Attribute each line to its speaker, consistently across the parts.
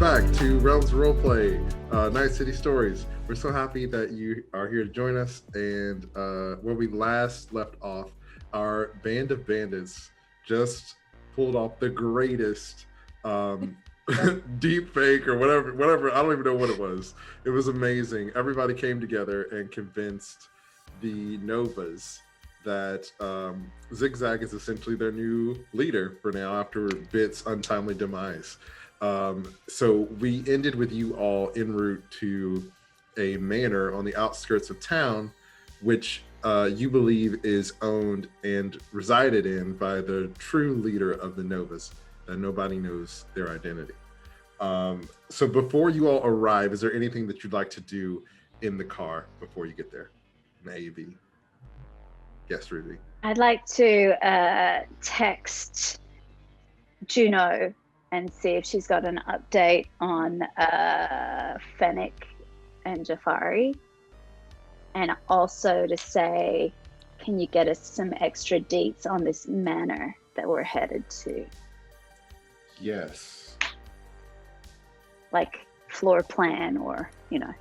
Speaker 1: back to Realms Roleplay, Night City Stories. We're so happy that you are here to join us. And where we last left off, our band of bandits just pulled off the greatest deep fake or whatever. I don't even know what it was. It was amazing. Everybody came together and convinced the Novas that Zigzag is essentially their new leader for now after Bit's untimely demise. So we ended with you all en route to a manor on the outskirts of town, which you believe is owned and resided in by the true leader of the Novas, and nobody knows their identity. So before you all arrive, is there anything that you'd like to do in the car before you get there? Maybe. Yes, Ruby.
Speaker 2: I'd like to text Juno and see if she's got an update on Fennec and Jafari. And also to say, can you get us some extra deets on this manor that we're headed to?
Speaker 1: Yes.
Speaker 2: Like floor plan or, you know.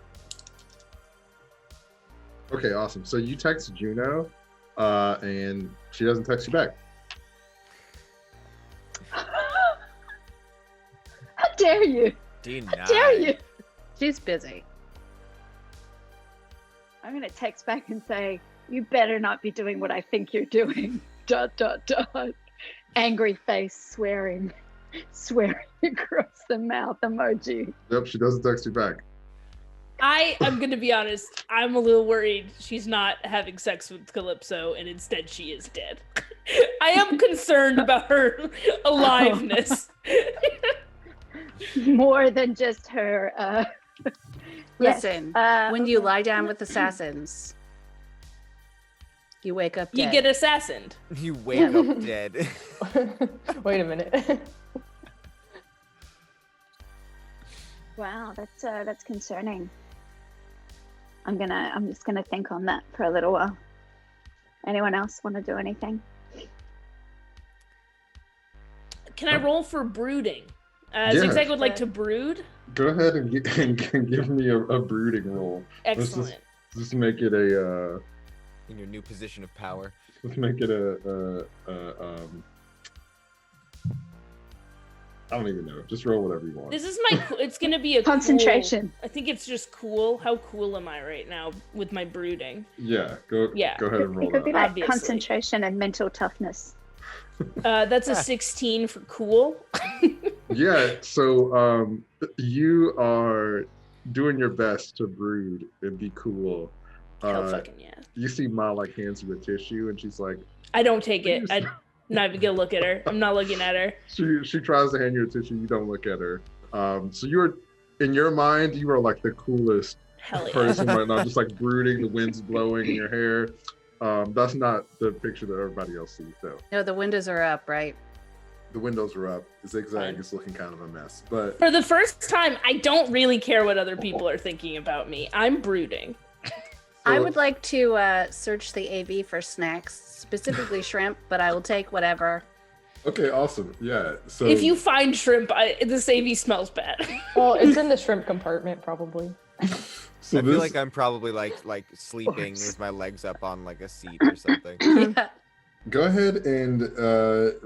Speaker 1: Okay, awesome. So you text Juno, and she doesn't text you back.
Speaker 2: How dare you?
Speaker 3: Denied.
Speaker 2: How dare you?
Speaker 4: She's busy.
Speaker 2: I'm going to text back and say, you better not be doing what I think you're doing. ... Angry face, swearing across the mouth emoji.
Speaker 1: Yep, she doesn't text you back.
Speaker 5: I'm going to be honest. I'm a little worried she's not having sex with Calypso and instead she is dead. I am concerned about her aliveness.
Speaker 2: More than just her.
Speaker 4: Listen,
Speaker 2: yes,
Speaker 4: when you lie down with assassins, you wake up dead.
Speaker 5: You get assassined.
Speaker 3: You wake up dead.
Speaker 6: Wait a minute.
Speaker 2: Wow, that's concerning. I'm just gonna think on that for a little while. Anyone else want to do anything?
Speaker 5: Can I roll for brooding?
Speaker 1: Yeah.
Speaker 5: Zigzag would like to brood.
Speaker 1: Go ahead and give me a brooding roll.
Speaker 5: Excellent.
Speaker 1: Let's just make it a.
Speaker 3: In your new position of power.
Speaker 1: Let's make it I don't even know. Just roll whatever you want.
Speaker 5: This is it's gonna be a
Speaker 2: concentration.
Speaker 5: Cool, I think it's just cool. How cool am I right now with my brooding?
Speaker 1: Yeah, go ahead and roll
Speaker 2: It could be
Speaker 1: that.
Speaker 2: like
Speaker 5: Obviously.
Speaker 2: concentration and mental toughness.
Speaker 5: That's a 16 for cool.
Speaker 1: Yeah, so you are doing your best to brood and be cool.
Speaker 5: Hell fucking yeah.
Speaker 1: You see Ma like hands you a tissue and she's like,
Speaker 5: I don't take it. I'm not even gonna look at her. I'm not looking at her.
Speaker 1: She tries to hand you a tissue, you don't look at her. So you're, in your mind, you are like the coolest
Speaker 5: Hell yeah.
Speaker 1: person right now, just like brooding, the wind's blowing in your hair. That's not the picture that everybody else sees though.
Speaker 4: No, the windows are up, right?
Speaker 1: The windows are up. Zigzag
Speaker 5: Fine.
Speaker 1: is looking kind of a mess. But
Speaker 5: For the first time, I don't really care what other people are thinking about me. I'm brooding.
Speaker 4: I would like to search the AV for snacks, specifically shrimp, but I will take whatever.
Speaker 1: Okay, awesome. Yeah. So
Speaker 5: If you find shrimp, this AV smells bad.
Speaker 6: Well, it's in the shrimp compartment, probably.
Speaker 1: so
Speaker 3: I
Speaker 1: this,
Speaker 3: feel like I'm probably like sleeping with my legs up on like a seat or something.
Speaker 4: Yeah.
Speaker 1: go ahead and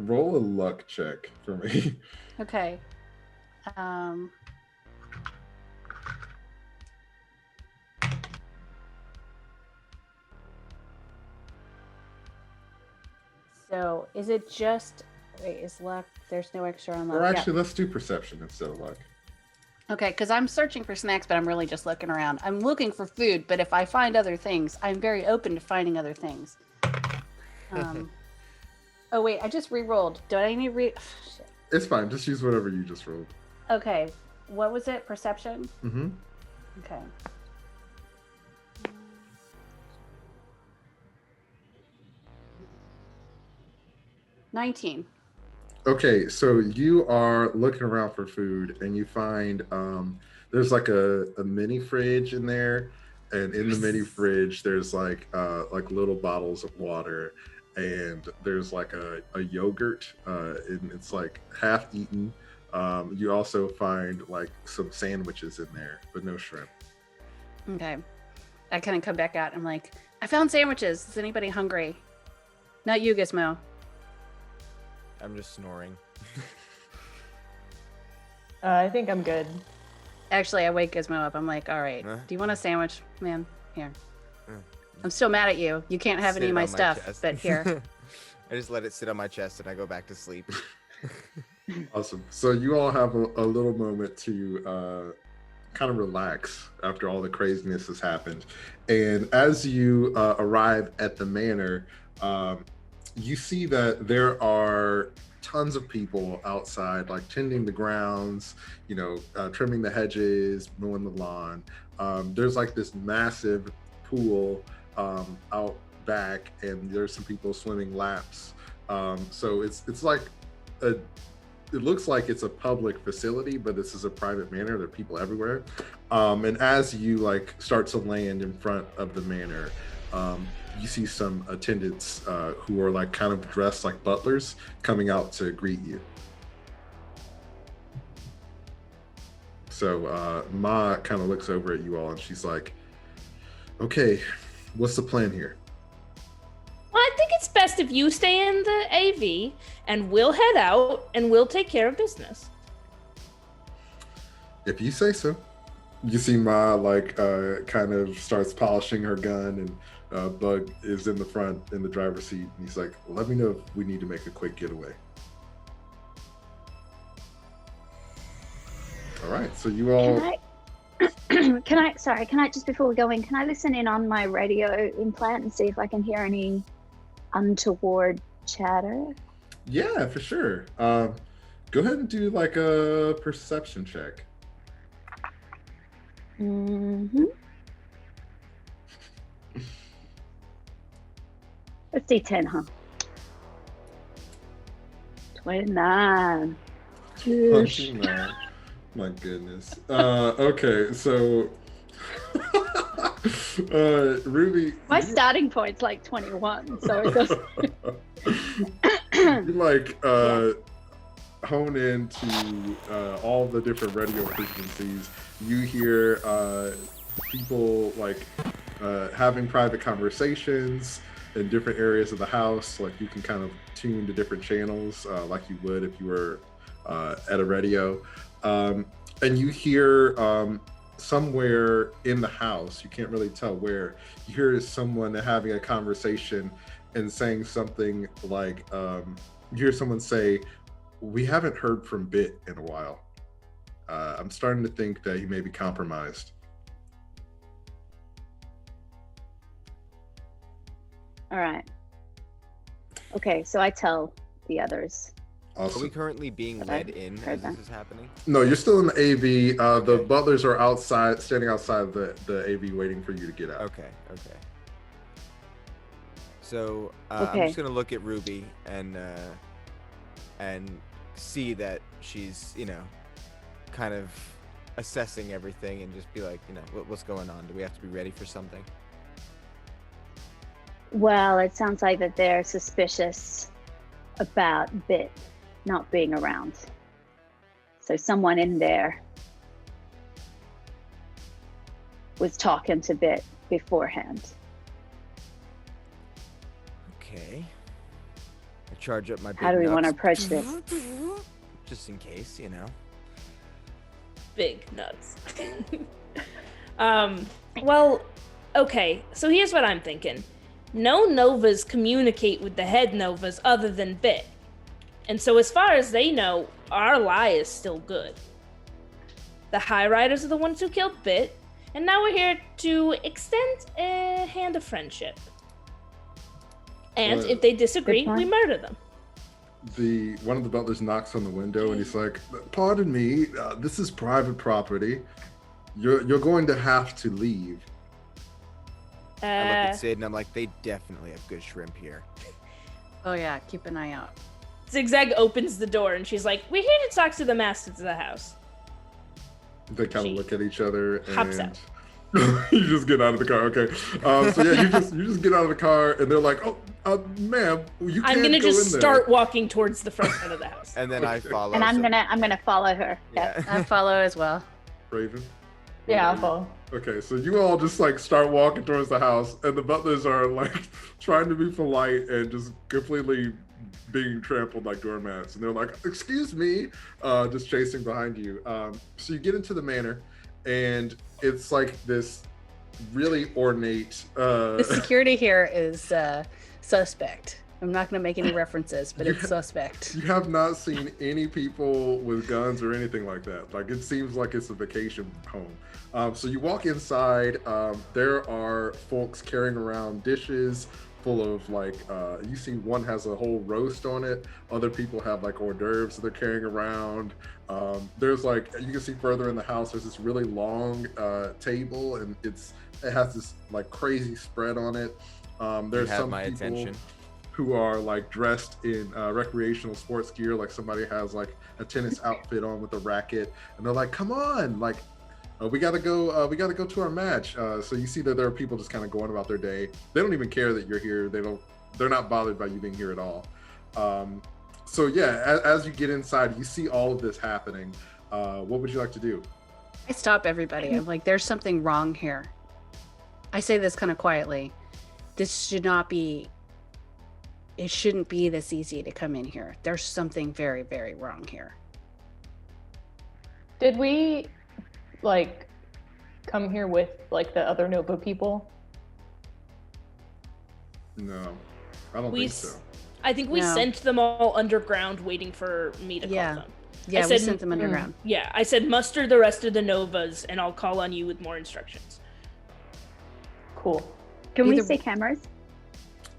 Speaker 1: roll a luck check for me.
Speaker 4: Okay. So is it just, wait, is luck, there's no extra on luck?
Speaker 1: Or actually, let's do perception instead of luck.
Speaker 4: Okay, because I'm searching for snacks, but I'm really just looking around. I'm looking for food, but if I find other things, I'm very open to finding other things. Oh wait, I just re-rolled. Do I need shit.
Speaker 1: It's fine. Just use whatever you just rolled.
Speaker 4: Okay, what was it? Perception?
Speaker 1: Mm-hmm.
Speaker 4: Okay. $19.
Speaker 1: Okay, so you are looking around for food and you find there's like a mini fridge in there, and in the mini fridge there's like little bottles of water, and there's like a yogurt and it's like half eaten, You also find like some sandwiches in there, but no shrimp.
Speaker 4: Okay. I kind of come back out. I'm like, I found sandwiches. Is anybody hungry? Not you, Gizmo.
Speaker 3: I'm just snoring.
Speaker 6: I think I'm good.
Speaker 4: Actually, I wake Gizmo up. I'm like, all right,
Speaker 3: Huh?
Speaker 4: do you want a sandwich, man? Here.
Speaker 3: Uh,
Speaker 4: I'm still mad at you. You can't have
Speaker 3: sit
Speaker 4: any
Speaker 3: it
Speaker 4: of my
Speaker 3: on
Speaker 4: stuff,
Speaker 3: chest.
Speaker 4: but here.
Speaker 3: I just let it sit on my chest and I go back to sleep.
Speaker 1: Awesome. So you all have a little moment to kind of relax after all the craziness has happened. And as you arrive at the manor, you see that there are tons of people outside, like tending the grounds, trimming the hedges, mowing the lawn. There's like this massive pool out back, and there's some people swimming laps. So it's like it looks like it's a public facility, but this is a private manor. There are people everywhere. And as you like start to land in front of the manor, you see some attendants who are like kind of dressed like butlers coming out to greet you. So Ma kind of looks over at you all and she's like, okay, what's the plan here?
Speaker 5: Well, I think it's best if you stay in the AV and we'll head out and we'll take care of business.
Speaker 1: If you say so. You see Ma like kind of starts polishing her gun, and Bug is in the front in the driver's seat, and he's like, let me know if we need to make a quick getaway. All right, so you all...
Speaker 2: Can I just before we go in, can I listen in on my radio implant and see if I can hear any untoward chatter?
Speaker 1: Yeah, for sure. Go ahead and do like a perception check.
Speaker 2: Mm-hmm. Let's see, 10, huh? 29. Yeesh.
Speaker 1: 29. My goodness. Okay, so Ruby,
Speaker 2: My starting point's like 21, so it goes.
Speaker 1: you like hone into all the different radio frequencies. You hear people like having private conversations in different areas of the house. Like you can kind of tune to different channels like you would if you were at a radio. And you hear somewhere in the house, you can't really tell where, you hear someone having a conversation and saying something like, you hear someone say, we haven't heard from Bit in a while. I'm starting to think that he may be compromised.
Speaker 2: All right. Okay, so I tell the others.
Speaker 1: Awesome.
Speaker 3: Are we currently being led in as this is happening?
Speaker 1: No, you're still in the AV. The butlers are outside, standing outside the AV waiting for you to get out.
Speaker 3: Okay. So
Speaker 2: Okay.
Speaker 3: I'm just gonna look at Ruby and see that she's, kind of assessing everything and just be like, what's going on? Do we have to be ready for something?
Speaker 2: Well, it sounds like that they're suspicious about Bit not being around. So someone in there was talking to Bit beforehand.
Speaker 3: Okay. I charge up my big
Speaker 2: How do we want to
Speaker 3: nuts.
Speaker 2: approach this?
Speaker 3: Just in case,
Speaker 5: Big nuts. Well, okay, so here's what I'm thinking. No Novas communicate with the head Novas other than Bit. And so as far as they know, our lie is still good. The Highriders are the ones who killed Bit, and now we're here to extend a hand of friendship. And
Speaker 1: Well,
Speaker 5: if they disagree,
Speaker 2: good
Speaker 5: we
Speaker 2: point.
Speaker 5: murder them.
Speaker 1: One of the butlers knocks on the window and he's like, pardon me, this is private property. You're going to have to leave.
Speaker 3: I look at Sid and I'm like, they definitely have good shrimp here.
Speaker 4: Oh yeah, keep an eye out.
Speaker 5: Zigzag opens the door and she's like, we're here to talk to the masters of the house.
Speaker 1: They kind of
Speaker 5: She
Speaker 1: look at each other
Speaker 5: hops
Speaker 1: and
Speaker 5: out.
Speaker 1: You just get out of the car, okay? So yeah, you just get out of the car, and they're like, "Oh, ma'am, you can't
Speaker 5: I'm gonna
Speaker 1: go
Speaker 5: just
Speaker 1: in
Speaker 5: start
Speaker 1: there."
Speaker 5: walking towards the front of the house.
Speaker 3: And then I follow.
Speaker 2: And I'm gonna follow her.
Speaker 3: Yeah.
Speaker 4: I follow as well.
Speaker 1: Raven.
Speaker 6: Yeah, I'll follow.
Speaker 1: Okay, so you all just like start walking towards the house, and the butlers are like trying to be polite and just completely being trampled like doormats, and they're like, "Excuse me," just chasing behind you. So you get into the manor, and it's like this really ornate.
Speaker 4: The security here is suspect. I'm not going to make any references, but it's suspect.
Speaker 1: You have not seen any people with guns or anything like that. Like, it seems like it's a vacation home. So you walk inside. There are folks carrying around dishes full of like, you see one has a whole roast on it. Other people have like hors d'oeuvres that they're carrying around. There's like, you can see further in the house, there's this really long table, and it has this like crazy spread on it. There's some
Speaker 3: my
Speaker 1: people
Speaker 3: attention.
Speaker 1: who are like dressed in recreational sports gear, like somebody has like a tennis outfit on with a racket, and they're like, "Come on, like we gotta go to our match." So you see that there are people just kind of going about their day. They don't even care that you're here. They're not bothered by you being here at all. So yeah, as you get inside, you see all of this happening. What would you like to do?
Speaker 4: I stop everybody. I'm like, there's something wrong here. I say this kind of quietly. This should not be. It shouldn't be this easy to come in here. There's something very, very wrong here.
Speaker 6: Did we, like, come here with, like, the other Nova people?
Speaker 1: No, I don't think so.
Speaker 5: I think we sent them all underground waiting for me to call them.
Speaker 4: Yeah, we sent them underground.
Speaker 5: Yeah, I said muster the rest of the Novas and I'll call on you with more instructions.
Speaker 6: Cool.
Speaker 2: Can we see cameras?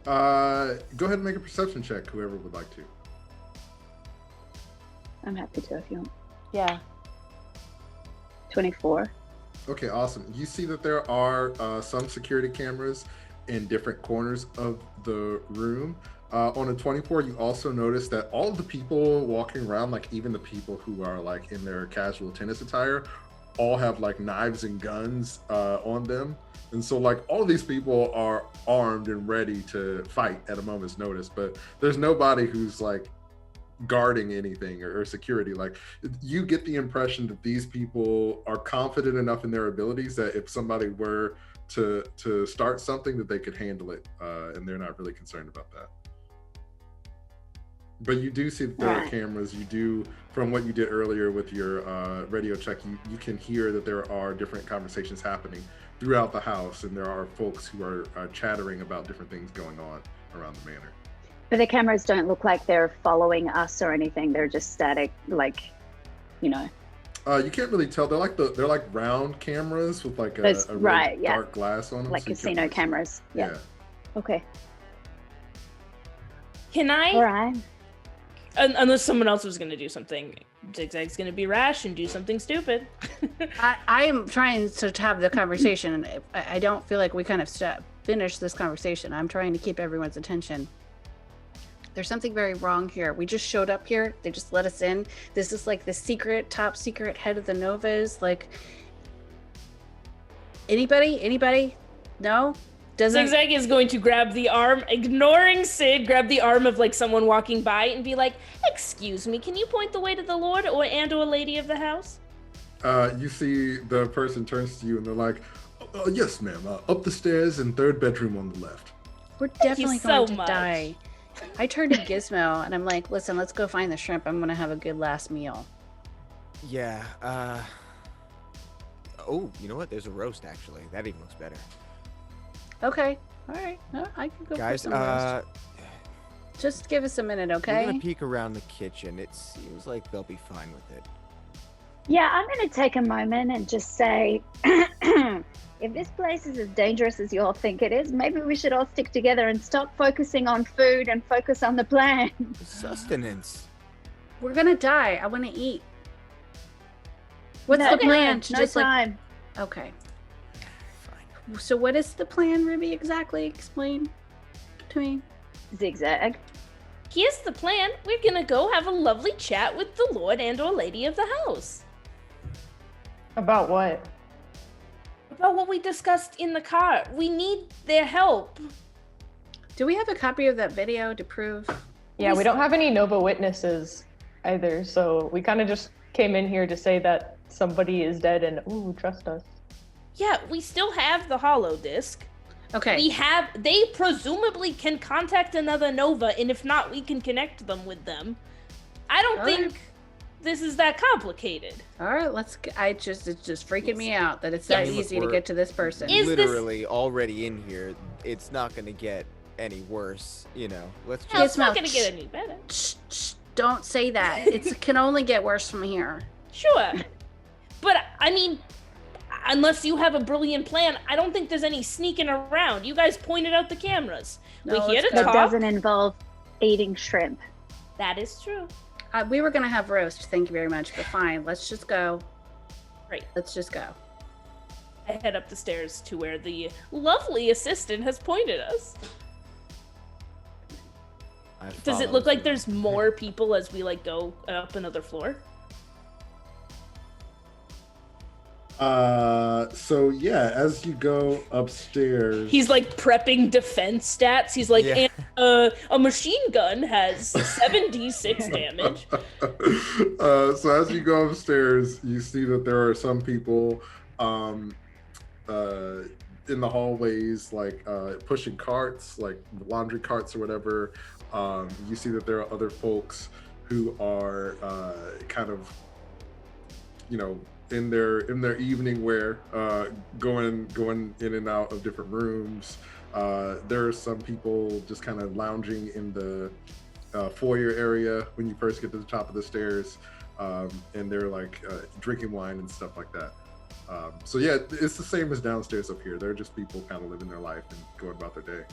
Speaker 1: Go ahead and make a perception check, whoever would like to.
Speaker 2: I'm happy to if you want.
Speaker 4: Yeah.
Speaker 2: 24.
Speaker 1: Okay, awesome. You see that there are some security cameras in different corners of the room. On a 24, you also notice that all of the people walking around, like even the people who are like in their casual tennis attire, all have like knives and guns on them. And so like all of these people are armed and ready to fight at a moment's notice, but there's nobody who's like guarding anything or security. Like, you get the impression that these people are confident enough in their abilities that if somebody were to start something, that they could handle it, and they're not really concerned about that. But you do see that there are cameras. You do, from what you did earlier with your radio check, you can hear that there are different conversations happening throughout the house, and there are folks who are chattering about different things going on around the manor.
Speaker 2: But the cameras don't look like they're following us or anything. They're just static, like, you know.
Speaker 1: You can't really tell. They're like round cameras with like a really dark glass on them.
Speaker 2: Like
Speaker 1: so
Speaker 2: casino cameras. Yeah. Okay.
Speaker 5: Can I?
Speaker 2: All right.
Speaker 5: Unless someone else was going to do something. Zigzag's going to be rash and do something stupid.
Speaker 4: I am trying to have the conversation, and I don't feel like we kind of finished this conversation. I'm trying to keep everyone's attention. There's something very wrong here. We just showed up here. They just let us in. This is like the top secret head of the Novas. Like, anybody? No?
Speaker 5: Zigzag is going to grab the arm, ignoring Sid, grab the arm of like someone walking by and be like, "Excuse me, can you point the way to the Lord or lady of the house?"
Speaker 1: You see the person turns to you and they're like, "Yes, ma'am. Up the stairs and third bedroom on the left."
Speaker 4: We're definitely going to die. I turned to Gizmo and I'm like, "Listen, let's go find the shrimp. I'm going to have a good last meal."
Speaker 3: Yeah. Oh, you know what? There's a roast actually. That even looks better.
Speaker 4: Okay. All right. No, I can go
Speaker 3: guys,
Speaker 4: for some roast. Just give us a minute, okay?
Speaker 3: We're gonna peek around the kitchen. It seems like they'll be fine with it.
Speaker 2: Yeah, I'm going to take a moment and just say, if this place is as dangerous as you all think it is, maybe we should all stick together and stop focusing on food and focus on the plan.
Speaker 3: Sustenance.
Speaker 4: We're gonna die. I want to eat. What's the plan?
Speaker 2: No time.
Speaker 4: Okay. So what is the plan, Ruby, exactly? Explain to me.
Speaker 2: Zigzag.
Speaker 5: Here's the plan. We're gonna go have a lovely chat with the Lord and or lady of the house.
Speaker 6: About what?
Speaker 5: about what we discussed in the car. We need their help.
Speaker 4: Do we have a copy of that video to prove?
Speaker 6: Yeah, we don't have any Nova witnesses either, so we kind of just came in here to say that somebody is dead and, ooh, trust us.
Speaker 5: Yeah, we still have the hollow disc.
Speaker 4: Okay.
Speaker 5: They presumably can contact another Nova, and if not, we can connect them with them. I don't think this is that complicated.
Speaker 4: All right, it's just freaking me out that it's that easy to get to this person.
Speaker 3: Literally already in here. It's not going to get any worse, you know.
Speaker 5: It's not going to get any better.
Speaker 4: Shh, don't say that. It can only get worse from here.
Speaker 5: Sure. But, I mean, unless you have a brilliant plan, I don't think there's any sneaking around. You guys pointed out the cameras.
Speaker 4: No,
Speaker 5: We're here to
Speaker 2: That
Speaker 5: talk.
Speaker 2: doesn't involve eating shrimp.
Speaker 5: That is true.
Speaker 4: We were going to have roast, thank you very much, but fine, let's just go.
Speaker 5: Right.
Speaker 4: Let's just go.
Speaker 5: I head up the stairs to where the lovely assistant has pointed us. Does it look like there's more people as we go up another floor?
Speaker 1: So yeah, as you go upstairs,
Speaker 5: He's prepping defense stats. He's like,
Speaker 3: Yeah.
Speaker 5: and, a machine gun has 7d6 damage.
Speaker 1: So as you go upstairs, you see that there are some people in the hallways, pushing carts, laundry carts or whatever. You see that there are other folks who are kind of, in their evening wear, going in and out of different rooms. There are some people just kind of lounging in the foyer area when you first get to the top of the stairs, and they're drinking wine and stuff like that. So yeah, it's the same as downstairs up here. They're just people kind of living their life and going about their day.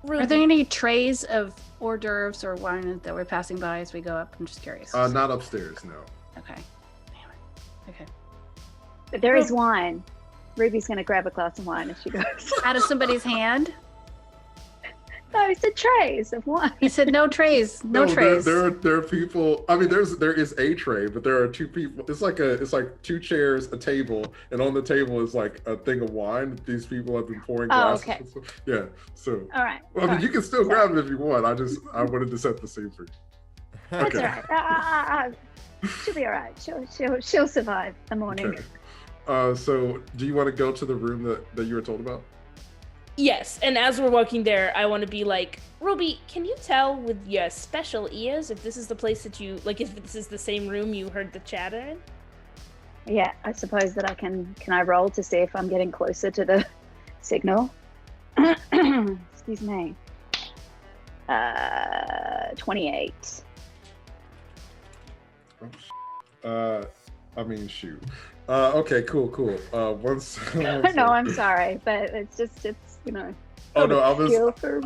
Speaker 4: Are there any trays of hors d'oeuvres or wine that we're passing by as we go up? I'm just curious.
Speaker 1: Not upstairs, no.
Speaker 4: Okay. Damn it. Okay.
Speaker 2: But there is wine. Ruby's going to grab a glass of wine as she goes.
Speaker 4: Out of somebody's hand?
Speaker 2: No, he said trays of wine.
Speaker 4: He said no trays. No trays.
Speaker 1: There are people. I mean, there is a tray, but there are two people. It's like two chairs, a table, and on the table is a thing of wine. These people have been pouring glasses.
Speaker 2: Okay.
Speaker 1: Yeah. So.
Speaker 2: All right.
Speaker 1: Well, I mean, you can still grab it if you want. I wanted to set the scene for you.
Speaker 2: That's all right. She'll be all right. She'll survive the morning.
Speaker 1: Okay. So, do you want to go to the room that you were told about?
Speaker 5: Yes, and as we're walking there, I want to be like, Ruby, can you tell with your special ears if this is the place that you, if this is the same room you heard the chatter in?
Speaker 2: Yeah, I suppose that I can I roll to see if I'm getting closer to the signal? Excuse me. 28.
Speaker 1: I mean, shoot. Okay, cool. Once.
Speaker 2: No, I'm sorry, but it's
Speaker 1: Oh no, I was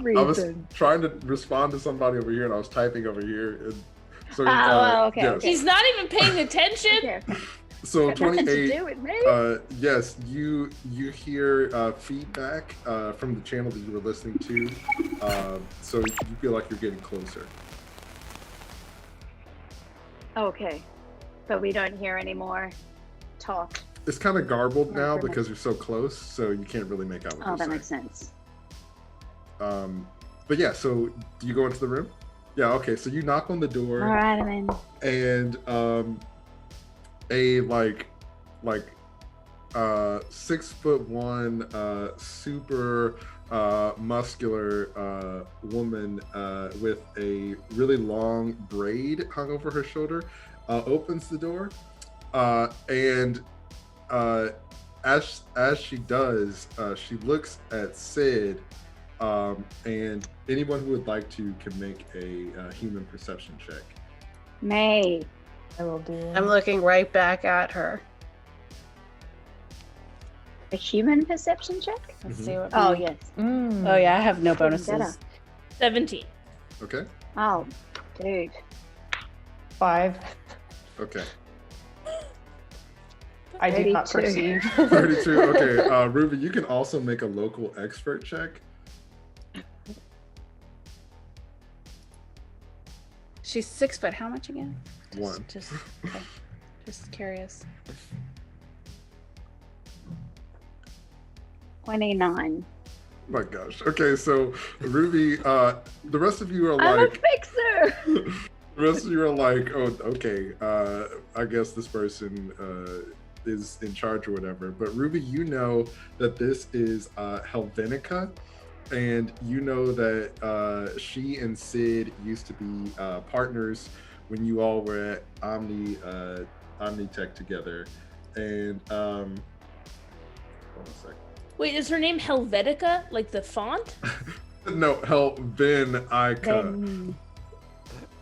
Speaker 2: reason.
Speaker 1: trying to respond to somebody over here, and I was typing over here. And so,
Speaker 2: okay,
Speaker 1: yes.
Speaker 2: okay.
Speaker 5: He's not even paying attention.
Speaker 2: Okay.
Speaker 1: So
Speaker 2: Got nothing to
Speaker 1: 28.
Speaker 2: do with me.
Speaker 1: Yes, you hear feedback from the channel that you were listening to. So you feel like you're getting closer.
Speaker 2: Okay, but we don't hear any more talk.
Speaker 1: It's kind of garbled now because you're so close, so you can't really make out what
Speaker 2: Oh,
Speaker 1: they're
Speaker 2: that
Speaker 1: saying.
Speaker 2: makes sense.
Speaker 1: But yeah, so do you go into the room? Yeah, okay, so you knock on the door.
Speaker 2: All right, I'm in.
Speaker 1: And a 6'1", super muscular woman with a really long braid hung over her shoulder opens the door, and as she does, she looks at Sid, and anyone who would like to can make a human perception check.
Speaker 2: May.
Speaker 6: I will do.
Speaker 4: I'm looking right back at her.
Speaker 2: A human perception check?
Speaker 4: Let's see what.
Speaker 2: Oh, yes.
Speaker 4: Oh yeah, I have no
Speaker 2: Getting
Speaker 4: bonuses.
Speaker 2: better.
Speaker 5: 17.
Speaker 1: Okay.
Speaker 2: Oh, dude.
Speaker 6: 5.
Speaker 1: Okay.
Speaker 6: I do not
Speaker 2: 32.
Speaker 6: perceive.
Speaker 1: 32. Okay. Ruby, you can also make a local expert check.
Speaker 4: She's 6 foot. How much again?
Speaker 1: 1.
Speaker 4: Just curious.
Speaker 2: 29.
Speaker 1: My gosh. Okay, so Ruby, the rest of you are
Speaker 2: I'm a
Speaker 1: like,
Speaker 2: fixer.
Speaker 1: the rest of you are like, oh, okay. I guess this person is in charge or whatever. But Ruby, you know that this is Helvenica, and you know that she and Sid used to be partners when you all were at Omni-Sec together. And hold on a second.
Speaker 5: Wait, is her name Helvetica, like the font?
Speaker 1: No, Helvenica.
Speaker 2: Then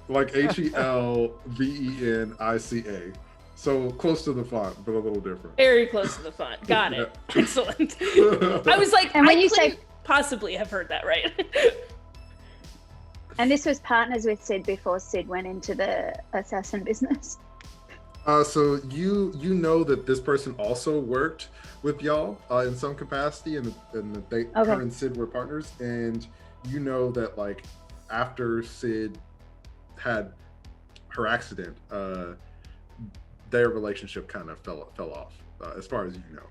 Speaker 1: Like Helvenica. So close to the font, but a little different.
Speaker 5: Very close to the font. Got it.
Speaker 1: Yeah.
Speaker 5: Excellent. I was like,
Speaker 2: And when
Speaker 5: I
Speaker 2: you
Speaker 5: couldn't
Speaker 2: say-
Speaker 5: possibly have heard that right.
Speaker 2: and this was partners with Sid before Sid went into the assassin business.
Speaker 1: So you know that this person also worked with y'all in some capacity, and that they her and Sid were partners, and you know that like after Sid had her accident, their relationship kind of fell off, as far as you know.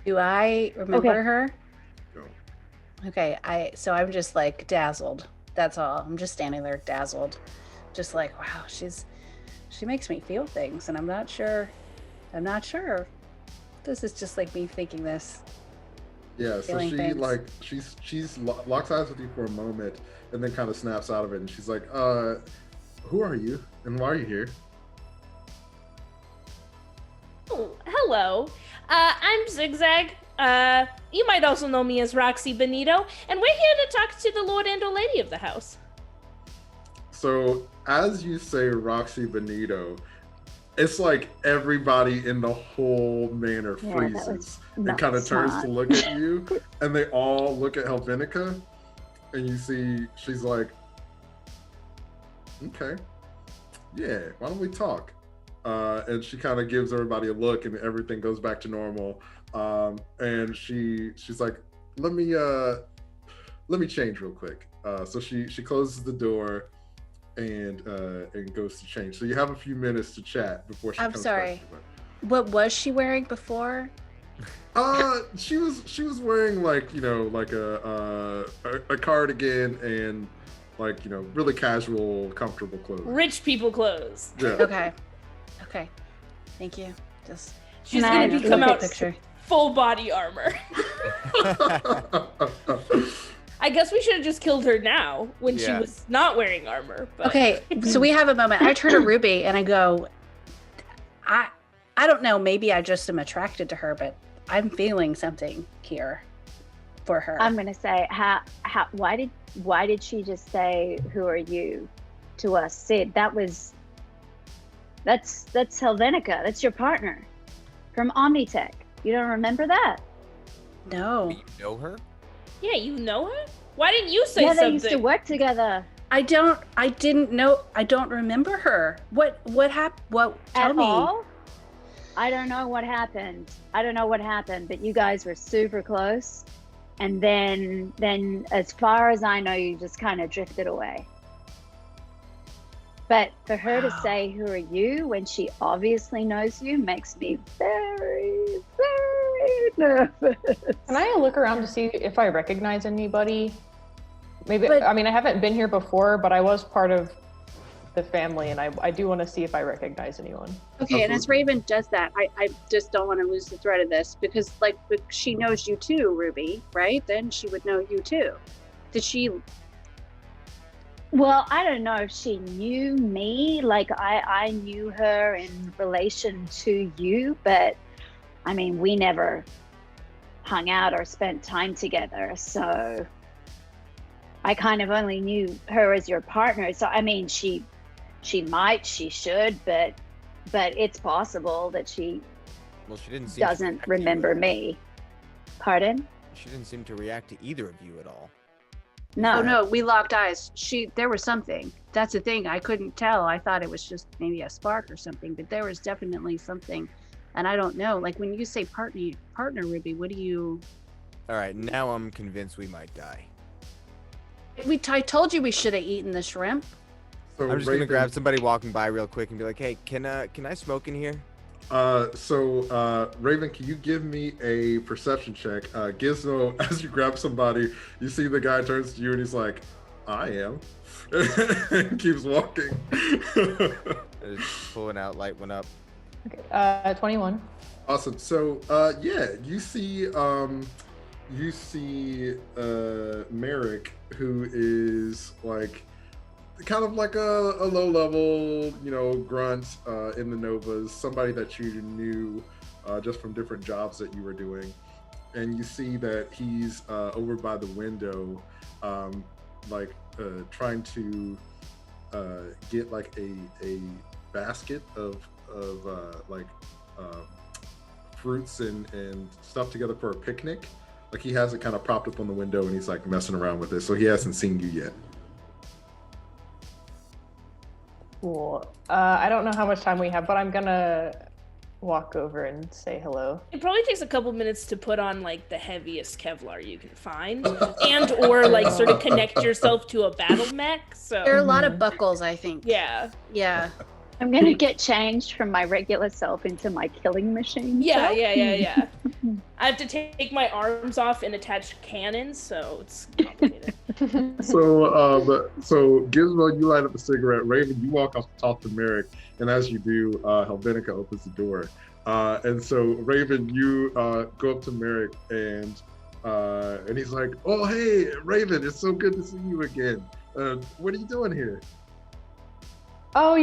Speaker 4: Do I remember her?
Speaker 1: No.
Speaker 4: Okay, I'm just like dazzled. That's all. I'm just standing there dazzled. Just like, wow, she makes me feel things, and I'm not sure. This is just like me thinking this.
Speaker 1: Yeah, so
Speaker 4: Feeling
Speaker 1: she
Speaker 4: things.
Speaker 1: like she's locks eyes with you for a moment, and then kind of snaps out of it, and she's like, who are you, and why are you here?
Speaker 5: Oh, hello. I'm Zigzag. You might also know me as Roxy Benito, and we're here to talk to the Lord and or Lady of the house.
Speaker 1: So as you say Roxy Benito, it's like everybody in the whole manor
Speaker 2: Yeah, that
Speaker 1: freezes
Speaker 2: was
Speaker 1: and
Speaker 2: not
Speaker 1: kind of turns
Speaker 2: smart.
Speaker 1: to look at you, and they all look at Helvenica, and you see she's like, okay, yeah, why don't we talk? And she kind of gives everybody a look, and everything goes back to normal. And she's like, let me change real quick. So she closes the door and goes to change. So you have a few minutes to chat before she
Speaker 4: I'm
Speaker 1: comes
Speaker 4: sorry.
Speaker 1: back.
Speaker 4: What was she wearing before?
Speaker 1: She was wearing like, you know, like a cardigan and like, you know, really casual, comfortable clothes.
Speaker 5: Rich people clothes.
Speaker 1: Yeah.
Speaker 4: Okay. Thank you. Just
Speaker 5: She's
Speaker 2: Can I
Speaker 5: gonna
Speaker 2: look
Speaker 5: become
Speaker 2: at
Speaker 5: out
Speaker 4: picture.
Speaker 5: full body armor. I guess we should have just killed her now when she
Speaker 3: Yeah.
Speaker 5: was not wearing armor. But...
Speaker 4: Okay, so we have a moment. I turn to Ruby and I go, I don't know, maybe I just am attracted to her, but I'm feeling something here for her.
Speaker 2: I'm gonna say, why did she just say, "Who are you?" to us, Sid? That's Helvenica. That's your partner from Omni-Sec. You don't remember that?
Speaker 4: No.
Speaker 3: You know her?
Speaker 5: Yeah, you know her? Why didn't you say
Speaker 2: Yeah,
Speaker 5: something?
Speaker 2: they used to work together.
Speaker 4: I didn't know. I don't remember her. What happened? Tell
Speaker 2: At
Speaker 4: me.
Speaker 2: all? I don't know what happened. But you guys were super close. And then as far as I know, you just kind of drifted away. But for her to
Speaker 4: Wow.
Speaker 2: say, "Who are you?" when she obviously knows you makes me very, very nervous.
Speaker 6: Can I look around to see if I recognize anybody? Maybe,
Speaker 4: But-
Speaker 6: I mean, I haven't been here before, but I was part of the family, and I do want to see if I recognize anyone.
Speaker 4: Okay, and as Raven does that, I just don't want to lose the thread of this because, like, she knows you too, Ruby, right? Then she would know you too. Did she?
Speaker 2: Well, I don't know if she knew me, like I knew her in relation to you, but I mean, we never hung out or spent time together. So I kind of only knew her as your partner. So, I mean, she should, but it's possible that she
Speaker 3: Well, she didn't seem to
Speaker 2: doesn't
Speaker 3: react to you
Speaker 2: remember
Speaker 3: at all.
Speaker 2: me. Pardon?
Speaker 3: She didn't seem to react to either of you at all.
Speaker 2: No.
Speaker 4: Oh no, we locked eyes. There was something. That's the thing. I couldn't tell. I thought it was just maybe a spark or something, but there was definitely something. And I don't know. Like when you say partner, Ruby, what do you?
Speaker 3: All right, now I'm convinced we might die.
Speaker 4: I told you we should have eaten the shrimp.
Speaker 1: So
Speaker 3: I'm just gonna
Speaker 1: Raven-
Speaker 3: grab somebody walking by real quick and be like, "Hey, can I smoke in here?"
Speaker 1: Raven, can you give me a perception check? Gizmo, as you grab somebody, you see the guy turns to you and he's like, I am. And keeps walking.
Speaker 3: Just pulling out, light one up.
Speaker 6: Okay, 21.
Speaker 1: Awesome. So, you see Merrick, who is like kind of like a low level, grunt in the Novas, somebody that you knew just from different jobs that you were doing. And you see that he's over by the window, trying to get like a basket of fruits and stuff together for a picnic. Like he has it kind of propped up on the window and he's like messing around with it. So he hasn't seen you yet.
Speaker 6: Cool. I don't know how much time we have, but I'm gonna walk over and say hello.
Speaker 5: It probably takes a couple minutes to put on like the heaviest Kevlar you can find, and or like sort of connect yourself to a battle mech. So
Speaker 4: There are a lot of buckles, I think.
Speaker 5: yeah.
Speaker 2: I'm gonna get changed from my regular self into my killing machine.
Speaker 5: Yeah.
Speaker 2: self.
Speaker 5: I have to take my arms off and attach cannons, so it's complicated.
Speaker 1: So Gizmo, you light up a cigarette. Raven, you walk up to talk to Merrick, and as you do, Helvenica opens the door. And so Raven, you go up to Merrick, and he's like, "Oh, hey, Raven, it's so good to see you again. What are you doing here?"
Speaker 6: Oh,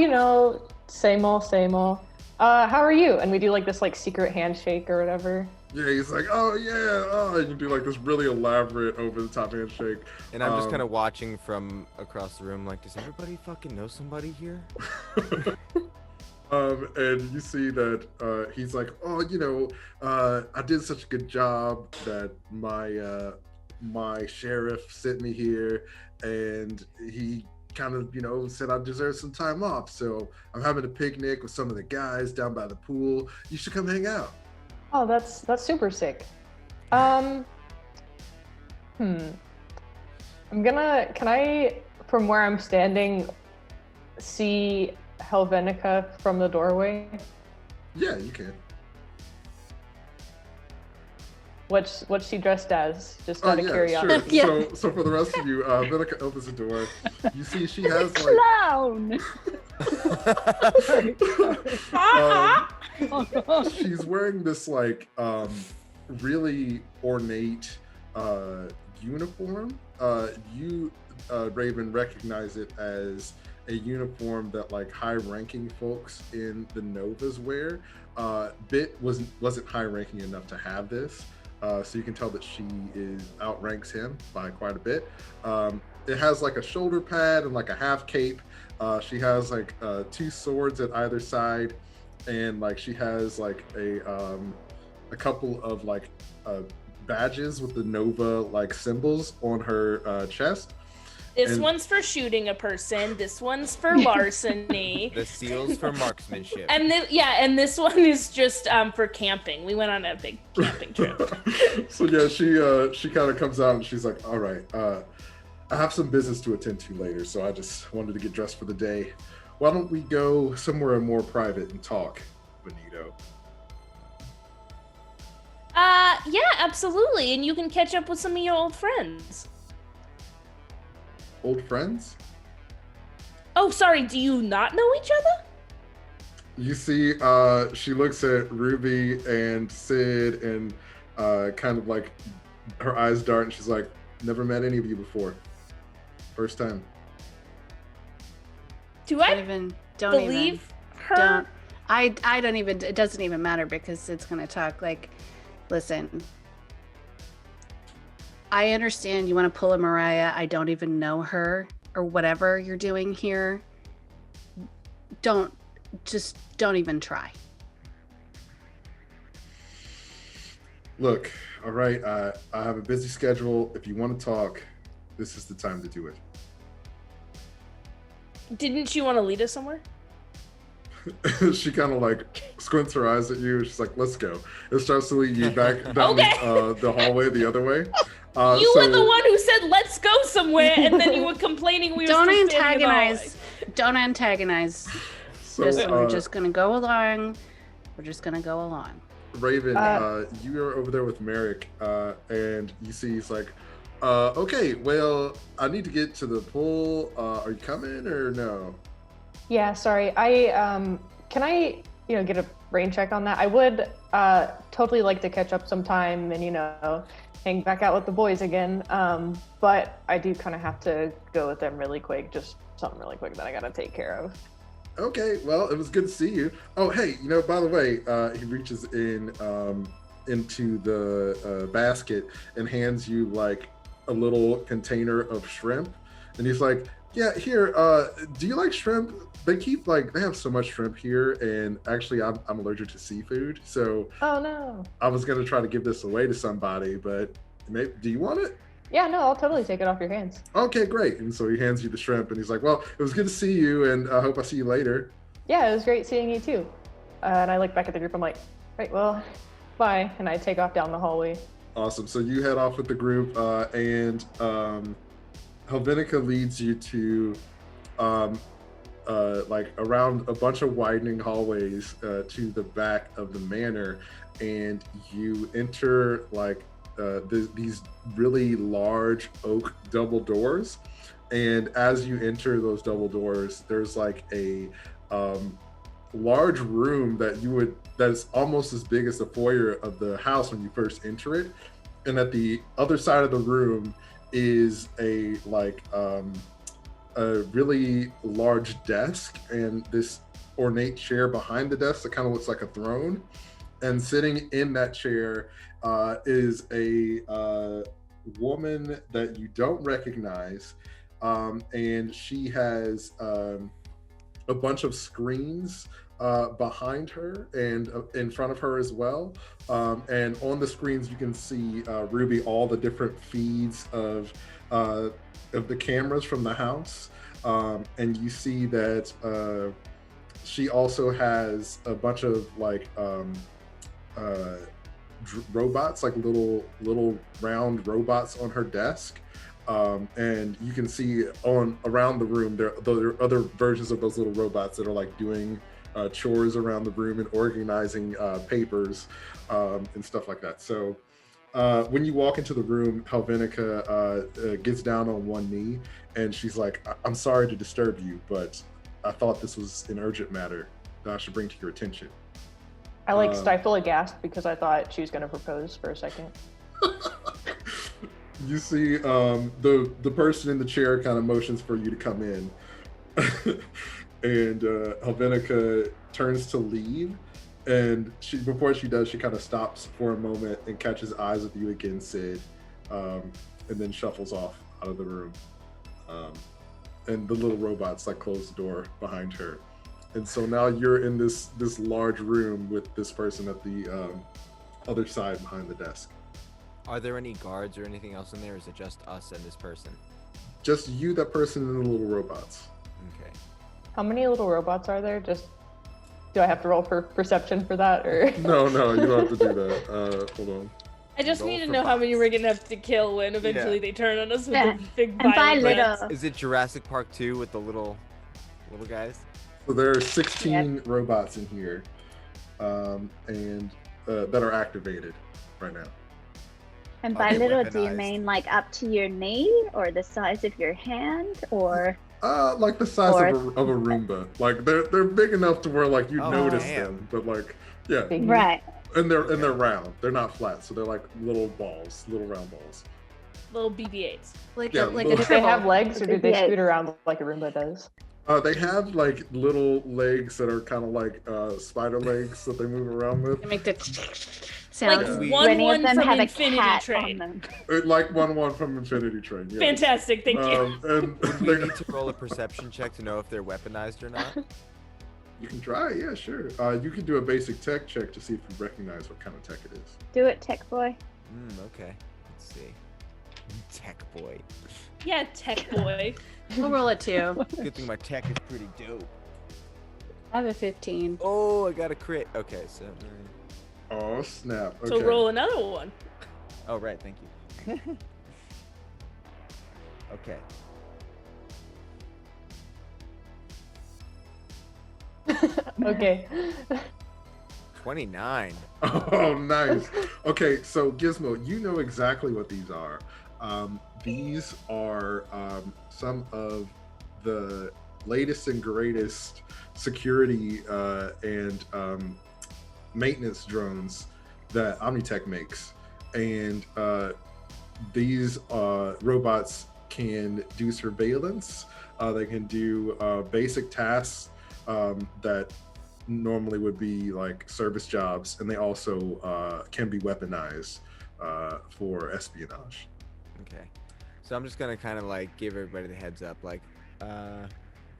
Speaker 6: same old, same old. How are you? And we do like this like secret handshake or whatever.
Speaker 1: Yeah, he's like, "Oh yeah," and you do like this really elaborate over-the-top handshake.
Speaker 3: And I'm just kind of watching from across the room, like, does everybody fucking know somebody here?
Speaker 1: And you see that he's like, "Oh, I did such a good job that my sheriff sent me here, and he kind of, said I deserve some time off. So I'm having a picnic with some of the guys down by the pool. You should come hang out."
Speaker 6: Oh, that's super sick. Can I, from where I'm standing, see Helvenica from the doorway?
Speaker 1: Yeah, you can.
Speaker 6: What's she dressed as? Just out of curiosity.
Speaker 1: Sure. So for the rest of you, Helvenica opens the door. You see she has like
Speaker 2: Clown.
Speaker 1: she's wearing this like really ornate uniform. You Raven recognize it as a uniform that like high-ranking folks in the Novas wear. Bit wasn't high-ranking enough to have this, so you can tell that she outranks him by quite a bit. It has like a shoulder pad and like a half cape. She has like 2 swords at either side, and like she has like a couple of like badges with the Nova like symbols on her chest.
Speaker 5: This one's for shooting a person. This one's for larceny.
Speaker 3: The seal's for marksmanship.
Speaker 5: And this one is just for camping. We went on a big camping trip.
Speaker 1: So yeah, she kind of comes out and she's like, "All right, I have some business to attend to later, so I just wanted to get dressed for the day. Why don't we go somewhere more private and talk, Benito?"
Speaker 5: Yeah, absolutely. And you can catch up with some of your old friends.
Speaker 1: Old friends?
Speaker 5: Oh, sorry, do you not know each other?
Speaker 1: You see, she looks at Ruby and Sid and kind of like her eyes dart and she's like, "Never met any of you before. First time."
Speaker 5: Do I
Speaker 4: Don't
Speaker 5: believe her?
Speaker 4: I don't even, it doesn't even matter because it's going to talk like, listen, I understand you want to pull a Mariah. I don't even know her or whatever you're doing here. Don't even try.
Speaker 1: Look, all right, I have a busy schedule. If you want to talk, this is the time to do it.
Speaker 5: Didn't you want to lead us somewhere?
Speaker 1: She kind of like squints her eyes at you. She's like, "Let's go." It starts to lead you back down the hallway the other way.
Speaker 5: You were the one who said, "Let's go somewhere," and then you were complaining we were
Speaker 4: Don't
Speaker 5: still standing in the
Speaker 4: antagonize. Don't antagonize.
Speaker 1: So,
Speaker 4: We're just gonna go along. We're just gonna go along.
Speaker 1: Raven, you are over there with Merrick, and you see he's like, okay, well, I need to get to the pool. Are you coming or no?
Speaker 6: Yeah, sorry. Can I, get a brain check on that? I would totally like to catch up sometime and, hang back out with the boys again. But I do kind of have to go with them really quick, just something really quick that I gotta take care of.
Speaker 1: Okay, well, it was good to see you. Oh, hey, by the way, he reaches into the basket and hands you like a little container of shrimp, and he's like, yeah, here, do you like shrimp? They have so much shrimp here, and actually I'm allergic to seafood, so
Speaker 6: Oh no.
Speaker 1: I was gonna try to give this away to somebody, but do you want it?
Speaker 6: Yeah, no, I'll totally take it off your hands.
Speaker 1: Okay, great. And so he hands you the shrimp, and he's like, well, it was good to see you, and I hope I see you later.
Speaker 6: Yeah, it was great seeing you too. And I look back at the group, I'm like, right, well, bye. And I take off down the hallway.
Speaker 1: Awesome. So you head off with the group, and Helvenica leads you to like around a bunch of widening hallways to the back of the manor, and you enter like these really large oak double doors. And as you enter those double doors, there's like a large room that is almost as big as the foyer of the house when you first enter it. And at the other side of the room is a really large desk and this ornate chair behind the desk that kind of looks like a throne. And sitting in that chair is a woman that you don't recognize, and she has a bunch of screens behind her and in front of her as well. And on the screens you can see, Ruby, all the different feeds of the cameras from the house. And you see that she also has a bunch of like robots, like little round robots on her desk. And you can see around the room there are other versions of those little robots that are like doing chores around the room and organizing papers and stuff like that. So when you walk into the room, Helvenica gets down on one knee and she's like, I'm sorry to disturb you, but I thought this was an urgent matter that I should bring to your attention.
Speaker 6: I stifle a gasp because I thought she was going to propose for a second.
Speaker 1: You see the person in the chair kind of motions for you to come in. And Helvenica turns to leave, and before she does, she kind of stops for a moment and catches eyes with you again, Sid, and then shuffles off out of the room. And the little robots like close the door behind her. And so now you're in this large room with this person at the other side behind the desk.
Speaker 3: Are there any guards or anything else in there, or is it just us and this person?
Speaker 1: Just you, that person, and the little robots.
Speaker 3: Okay.
Speaker 6: How many little robots are there? Do I have to roll for perception for that, or?
Speaker 1: No, you don't have to do that. Hold on.
Speaker 5: I just
Speaker 3: Roll
Speaker 5: need to
Speaker 3: for
Speaker 5: know how many
Speaker 3: bots.
Speaker 5: we're gonna have to kill when eventually they turn on us with
Speaker 2: Yeah.
Speaker 5: the big
Speaker 2: And by
Speaker 5: violent
Speaker 2: little-
Speaker 5: rats.
Speaker 3: Is it Jurassic Park 2 with the little guys?
Speaker 1: So there are 16 robots in here, and that are activated right now.
Speaker 2: And by
Speaker 3: Okay,
Speaker 2: little, do you
Speaker 3: weaponized.
Speaker 2: mean like up to your knee or the size of your hand or?
Speaker 1: Like the size
Speaker 2: Or-
Speaker 1: of a Roomba. Like they're big enough to where like you
Speaker 3: Oh,
Speaker 1: notice
Speaker 3: damn.
Speaker 1: them, but like yeah,
Speaker 6: Big-
Speaker 2: Right.
Speaker 1: and they're round. They're not flat, so they're like little round balls.
Speaker 5: Little BB-8s.
Speaker 4: Like
Speaker 1: Yeah,
Speaker 4: a like
Speaker 1: little-
Speaker 4: a
Speaker 6: Do they have
Speaker 4: triple.
Speaker 6: legs, or do they
Speaker 2: Yeah.
Speaker 6: scoot around like a Roomba does?
Speaker 1: They have like little legs that are kind of like spider legs that they move around with.
Speaker 4: They make the
Speaker 5: Like
Speaker 4: sound.
Speaker 3: We-
Speaker 5: one
Speaker 2: Many of them
Speaker 5: from
Speaker 2: have a
Speaker 5: Infinity
Speaker 2: cat
Speaker 5: Train.
Speaker 2: on them.
Speaker 1: Like one from Infinity Train. Yes.
Speaker 5: Fantastic, thank you.
Speaker 1: And
Speaker 3: Would we
Speaker 1: they're-
Speaker 3: need to roll a perception check to know if they're weaponized or not?
Speaker 1: you can try, yeah, sure. You can do a basic tech check to see if you recognize what kind of tech it is.
Speaker 2: Do it, tech boy.
Speaker 3: Okay. Let's see. Tech boy.
Speaker 5: Yeah, tech boy.
Speaker 4: We'll roll a 2.
Speaker 3: Good thing my tech is pretty dope.
Speaker 4: I have a 15.
Speaker 3: Oh, I got a crit. Okay, so.
Speaker 1: Oh snap! Okay.
Speaker 5: So roll another one.
Speaker 3: Oh, right. Thank you. Okay.
Speaker 6: Okay.
Speaker 3: 29.
Speaker 1: Oh, nice. Okay, so Gizmo, you know exactly what these are. These are some of the latest and greatest security and maintenance drones that Omni-Sec makes. And these robots can do surveillance. They can do basic tasks that normally would be like service jobs, and they also can be weaponized for espionage.
Speaker 3: Okay. So I'm just gonna kind of like give everybody the heads up, like,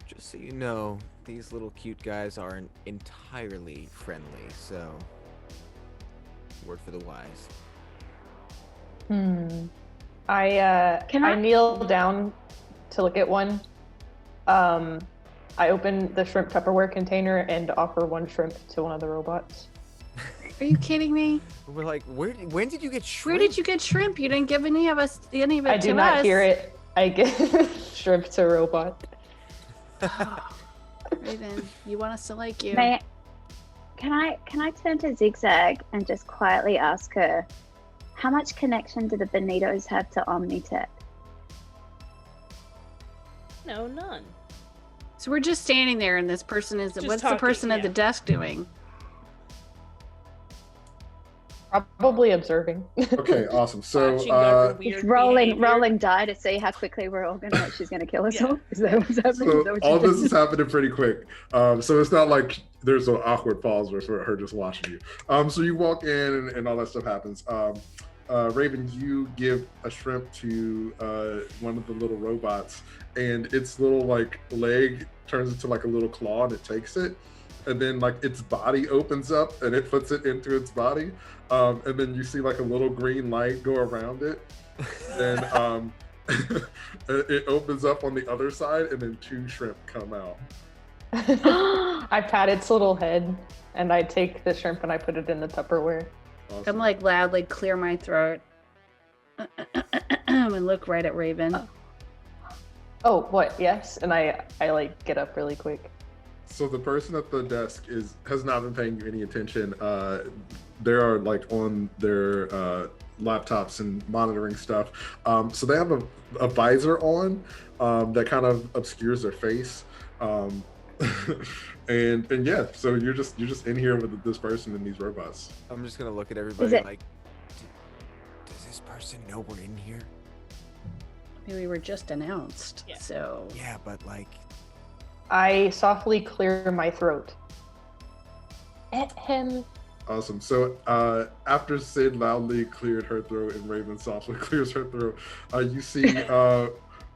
Speaker 3: just so you know, these little cute guys aren't entirely friendly, so word for the wise.
Speaker 6: I kneel down to look at one. I open the shrimp Tupperware container and offer one shrimp to one of the robots.
Speaker 4: Are you kidding me?
Speaker 3: We're like, when did you get shrimp?
Speaker 4: Where did you get shrimp? You didn't give any of us any of it to us.
Speaker 6: I do not hear it. I give shrimp to robot.
Speaker 4: Raven, you want us to like you?
Speaker 2: Can I turn to Zigzag and just quietly ask her, how much connection do the Benitos have to Omni-Sec?
Speaker 5: No, none.
Speaker 4: So we're just standing there, and this person is.
Speaker 5: Just
Speaker 4: What's
Speaker 5: talking,
Speaker 4: the person at the
Speaker 5: yeah.
Speaker 4: desk doing?
Speaker 6: Probably observing.
Speaker 1: Okay, awesome. So
Speaker 5: Watching our weird
Speaker 2: It's
Speaker 5: behavior.
Speaker 2: rolling die to see how quickly we're all gonna. She's gonna kill us
Speaker 5: Yeah.
Speaker 2: all. Is that what's happening? Is that
Speaker 1: so
Speaker 2: what
Speaker 1: all
Speaker 2: you're
Speaker 1: this
Speaker 2: doing?
Speaker 1: is happening pretty quick. So it's not like there's an awkward pause for her just watching you. So you walk in and all that stuff happens. Raven, you give a shrimp to one of the little robots, and its little like leg turns into like a little claw, and it takes it, and then like its body opens up and it puts it into its body, and then you see like a little green light go around it, and it opens up on the other side, and then 2 shrimp come out.
Speaker 6: I pat its little head and I take the shrimp and I put it in the Tupperware.
Speaker 1: Awesome.
Speaker 4: I'm like loudly clear my throat and look right at Raven.
Speaker 6: Oh, what? Yes. And I like get up really quick.
Speaker 1: So the person at the desk has not been paying you any attention. They are like on their laptops and monitoring stuff. So they have a visor on that kind of obscures their face. And yeah, so you're just in here with this person and these robots.
Speaker 3: I'm just gonna look at everybody
Speaker 2: it-
Speaker 3: like, does this person know we're in here?
Speaker 4: I mean, we were just announced,
Speaker 5: Yeah.
Speaker 4: so
Speaker 3: Yeah, but like,
Speaker 6: I softly clear my throat. At him.
Speaker 1: Awesome. So after Sid loudly cleared her throat and Raven softly clears her throat, you see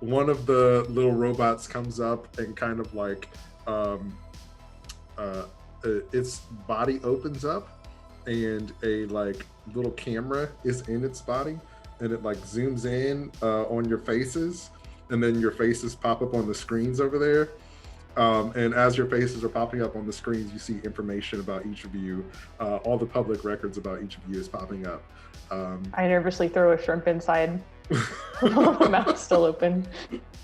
Speaker 1: one of the little robots comes up and kind of like its body opens up, and a like little camera is in its body, and it like zooms in on your faces, and then your faces pop up on the screens over there. And as your faces are popping up on the screens, you see information about each of you. All the public records about each of you is popping up.
Speaker 6: I nervously throw a shrimp inside. My mouth's still open.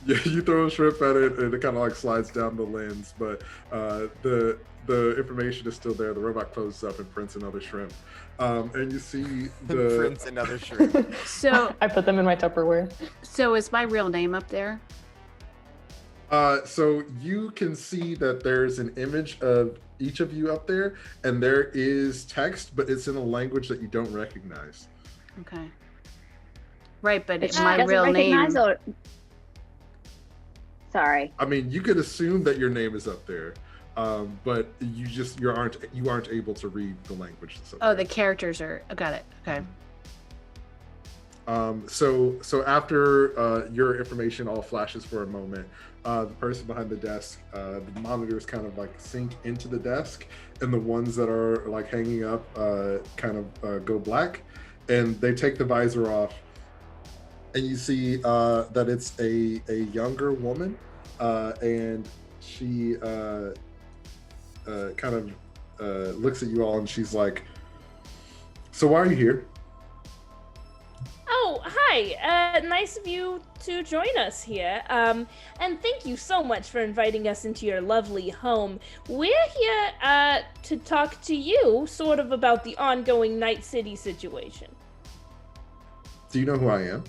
Speaker 1: Yeah, you throw a shrimp at it, and it kind of like slides down the lens, but the information is still there. The robot closes up and prints another shrimp, and you see the
Speaker 3: prints another shrimp.
Speaker 4: so
Speaker 6: I put them in my Tupperware.
Speaker 4: so is my real name up there?
Speaker 1: So you can see that there's an image of each of you up there, and there is text, but it's in a language that you don't recognize.
Speaker 4: Okay. Right, but
Speaker 2: She
Speaker 4: my
Speaker 2: doesn't
Speaker 4: real name.
Speaker 2: recognize or- Sorry.
Speaker 1: I mean, you could assume that your name is up there, but you aren't able to read the language that's up
Speaker 4: Oh,
Speaker 1: there.
Speaker 4: the characters are. Oh, got it. Okay.
Speaker 1: So after your information all flashes for a moment, the person behind the desk, the monitors kind of like sink into the desk, and the ones that are like hanging up kind of go black, and they take the visor off, and you see that it's a younger woman, and she kind of looks at you all, and she's like, "So why are you here?"
Speaker 5: Oh, hi. hi. Nice of you to join us here. And thank you so much for inviting us into your lovely home. We're here to talk to you sort of about the ongoing Night City situation.
Speaker 1: Do you know who I am?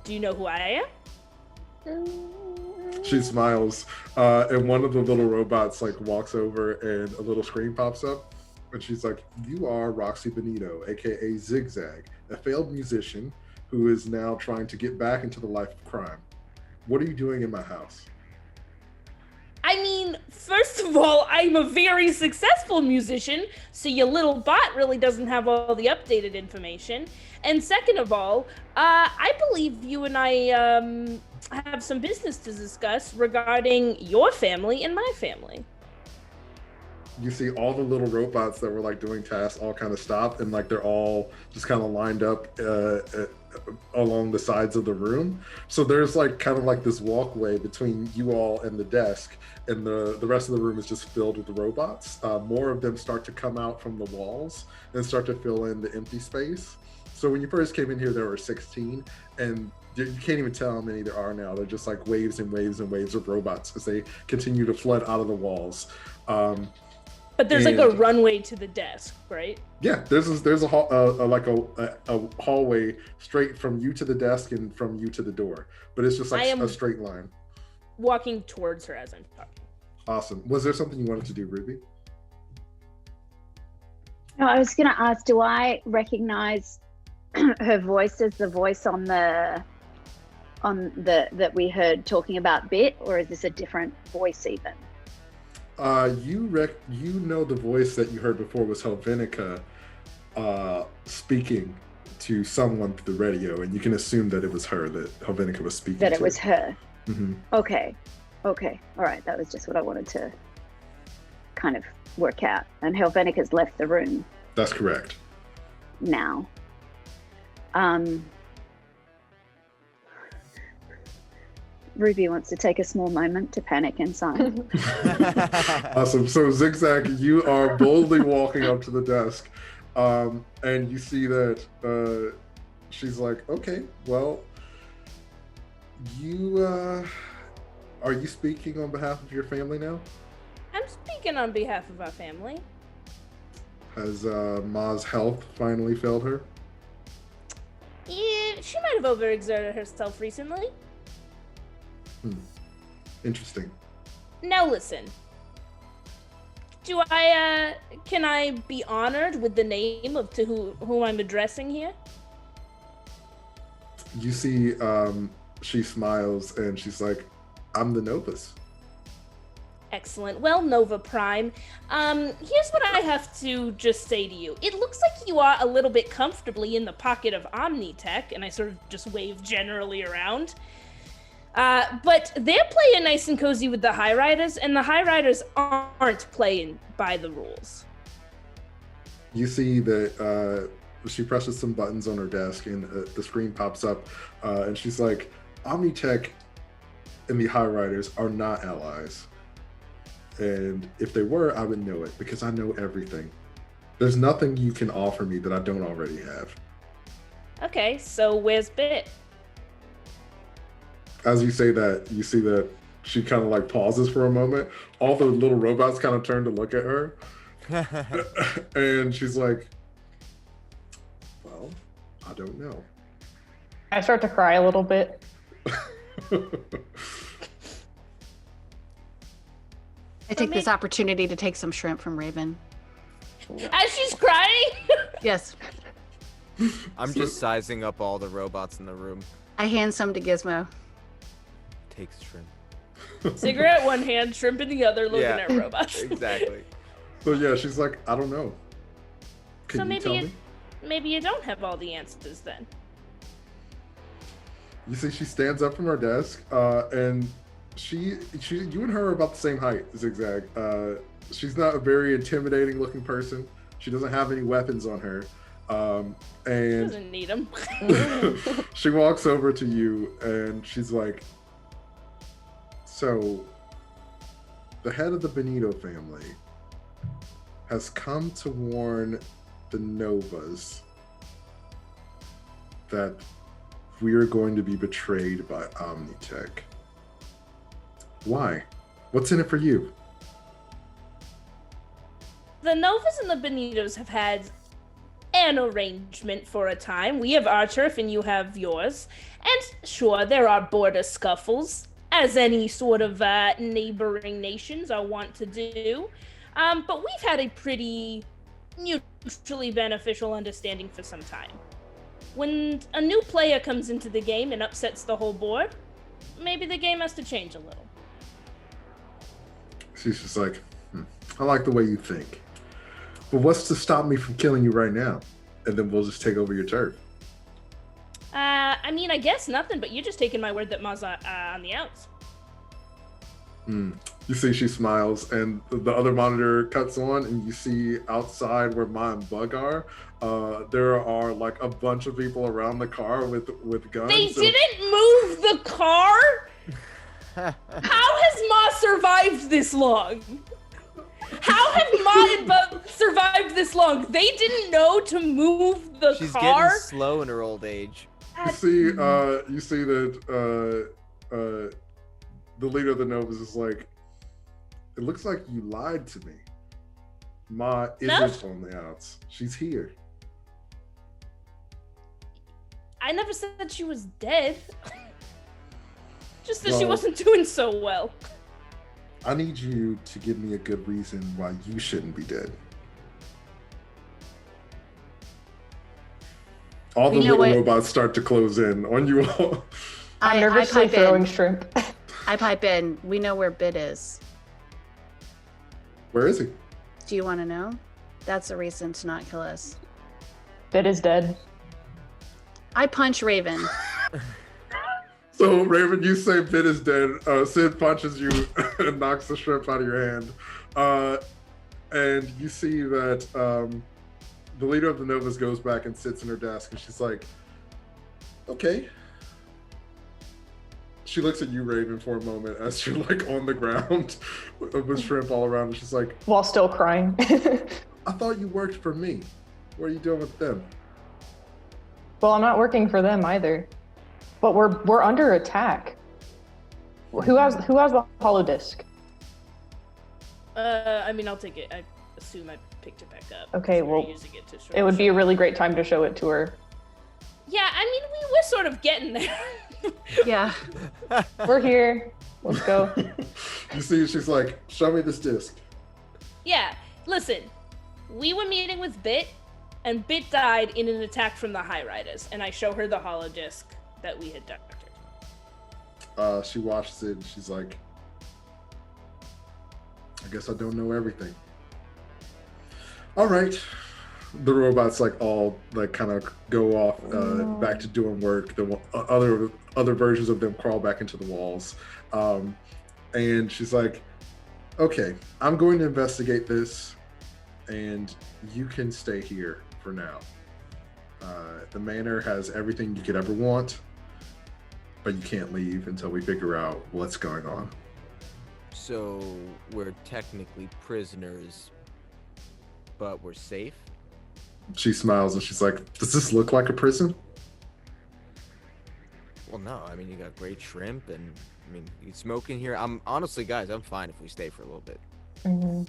Speaker 5: Do you know who I am?
Speaker 1: She smiles, and one of the little robots like walks over, and a little screen pops up, and she's like, "You are Roxy Benito, aka Zigzag, a failed musician who is now trying to get back into the life of crime. What are you doing in my house?"
Speaker 5: I mean, first of all, I'm a very successful musician, so your little bot really doesn't have all the updated information. And second of all, I believe you and I have some business to discuss regarding your family and my family.
Speaker 1: You see all the little robots that were like doing tasks all kind of stop, and like they're all just kind of lined up along the sides of the room. So there's like kind of like this walkway between you all and the desk, and the rest of the room is just filled with the robots. More of them start to come out from the walls and start to fill in the empty space. So when you first came in here, there were 16, and you can't even tell how many there are now. They're just like waves and waves and waves of robots as they continue to flood out of the walls.
Speaker 5: But there's like a runway to the desk, right?
Speaker 1: Yeah, there's a hallway straight from you to the desk and from you to the door. But it's just like a straight line.
Speaker 5: Walking towards her as I'm talking.
Speaker 1: Awesome. Was there something you wanted to do, Ruby?
Speaker 2: No, I was going to ask, do I recognize her voice as the voice on the that we heard talking about Bit, or is this a different voice even?
Speaker 1: You know the voice that you heard before was Helvenica speaking to someone through the radio, and you can assume that it was her that Helvenica was speaking to.
Speaker 2: That it was her.
Speaker 1: Mm-hmm.
Speaker 2: Okay. All right. That was just what I wanted to kind of work out. And Helvenica's left the room.
Speaker 1: That's correct.
Speaker 2: Now. Ruby wants to take a small moment to panic inside.
Speaker 1: Awesome. So Zigzag, you are boldly walking up to the desk, and you see that she's like, "Okay, well, you are you speaking on behalf of your family now?"
Speaker 5: I'm speaking on behalf of our family.
Speaker 1: Has Ma's health finally failed her?
Speaker 5: Yeah, she might have overexerted herself recently.
Speaker 1: Interesting.
Speaker 5: Now listen. Can I be honored with the name of who I'm addressing here?
Speaker 1: You see, she smiles and she's like, "I'm the Novus."
Speaker 5: Excellent. Well, Nova Prime, here's what I have to just say to you. It looks like you are a little bit comfortably in the pocket of Omni-Sec, and I sort of just wave generally around. But they're playing nice and cozy with the Hyriders, and the Hyriders aren't playing by the rules.
Speaker 1: You see that she presses some buttons on her desk, and the screen pops up, and she's like, "Omni-Sec and the Hyriders are not allies. And if they were, I would know it, because I know everything. There's nothing you can offer me that I don't already have."
Speaker 5: Okay, so where's Bit?
Speaker 1: As you say that, you see that she kind of like pauses for a moment. All the little robots kind of turn to look at her. And she's like, "Well, I don't know."
Speaker 6: I start to cry a little bit.
Speaker 4: I take this opportunity to take some shrimp from Raven.
Speaker 5: As she's crying?
Speaker 4: Yes.
Speaker 3: I'm just sizing up all the robots in the room.
Speaker 4: I hand some to Gizmo.
Speaker 3: Takes shrimp.
Speaker 5: Cigarette one hand, shrimp in the other, looking at robots.
Speaker 3: Exactly.
Speaker 1: So yeah, she's like, "I don't know. Can you tell me?"
Speaker 5: Maybe you don't have all the answers then.
Speaker 1: You see, she stands up from her desk, and you and her are about the same height, Zigzag. She's not a very intimidating looking person. She doesn't have any weapons on her. And
Speaker 5: doesn't need them.
Speaker 1: She walks over to you and she's like, "So, the head of the Benito family has come to warn the Novas that we're going to be betrayed by Omni-Sec. Why? What's in it for you?
Speaker 5: The Novas and the Benitos have had an arrangement for a time. We have our turf and you have yours. And sure, there are border scuffles, as any sort of neighboring nations are wont to do. But we've had a pretty mutually beneficial understanding for some time. When a new player comes into the game and upsets the whole board, maybe the game has to change a little.
Speaker 1: She's just like, I like the way you think. But what's to stop me from killing you right now? And then we'll just take over your turf.
Speaker 5: I mean, I guess nothing, but you're just taking my word that Ma's on the outs.
Speaker 1: You see she smiles, and the other monitor cuts on, and you see outside where Ma and Bug are, there are like a bunch of people around the car with guns.
Speaker 5: They didn't move the car? How has Ma survived this long? How have Ma and Bug survived this long? They didn't know to move the
Speaker 3: She's
Speaker 5: car?
Speaker 3: getting slow in her old age.
Speaker 1: You see that the leader of the Novas is like, it looks like you lied to me. Ma isn't on the outs. She's here.
Speaker 5: I never said that she was dead. Just that she wasn't doing so well.
Speaker 1: I need you to give me a good reason why you shouldn't be dead. All the little robots start to close in on you all.
Speaker 6: I'm nervously throwing shrimp.
Speaker 4: I pipe in. We know where Bit is.
Speaker 1: Where is he?
Speaker 4: Do you want to know? That's a reason to not kill us.
Speaker 6: Bit is dead.
Speaker 4: I punch Raven.
Speaker 1: So, Raven, you say Bit is dead. Sid punches you and knocks the shrimp out of your hand. And you see that the leader of the Novas goes back and sits in her desk, and she's like, okay. She looks at you, Raven, for a moment as you're like on the ground with shrimp all around. And she's like,
Speaker 6: while still crying.
Speaker 1: I thought you worked for me. What are you doing with them?
Speaker 6: Well, I'm not working for them either. But we're under attack. Who has the holodisc?
Speaker 5: I mean, I'll take it. I assume I picked it back up.
Speaker 6: Okay, well, it would be a really great time to show it to her.
Speaker 5: Yeah, I mean, we're sort of getting there.
Speaker 4: Yeah.
Speaker 6: We're here. Let's go.
Speaker 1: You see, she's like, show me this disc.
Speaker 5: Yeah, listen. We were meeting with Bit, and Bit died in an attack from the Hyredes, and I show her the holodisc that we had doctored.
Speaker 1: She watches it, and she's like, I guess I don't know everything. All right. The robots like all like kind of go off back to doing work. The other versions of them crawl back into the walls, and she's like, "Okay, I'm going to investigate this, and you can stay here for now. The Manor has everything you could ever want, but you can't leave until we figure out what's going on."
Speaker 3: So we're technically prisoners, but we're safe?
Speaker 1: She smiles and she's like, does this look like a prison?
Speaker 3: Well, no. I mean, you got great shrimp, and I mean, you smoke in here. Honestly, guys, I'm fine if we stay for a little bit.
Speaker 6: Mm-hmm.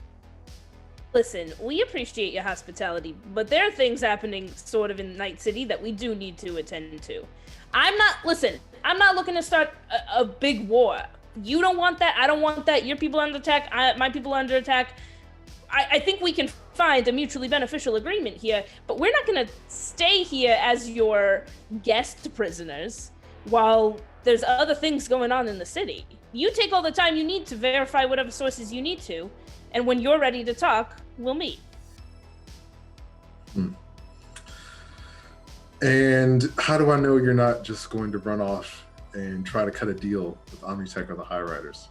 Speaker 5: Listen, we appreciate your hospitality, but there are things happening sort of in Night City that we do need to attend to. I'm not looking to start a big war. You don't want that. I don't want that. Your people are under attack. My people are under attack. I think we can find a mutually beneficial agreement here, but we're not going to stay here as your guest prisoners while there's other things going on in the city. You take all the time you need to verify whatever sources you need to, and when you're ready to talk, we'll meet.
Speaker 1: And how do I know you're not just going to run off and try to cut a deal with Omni-Sec or the Highriders?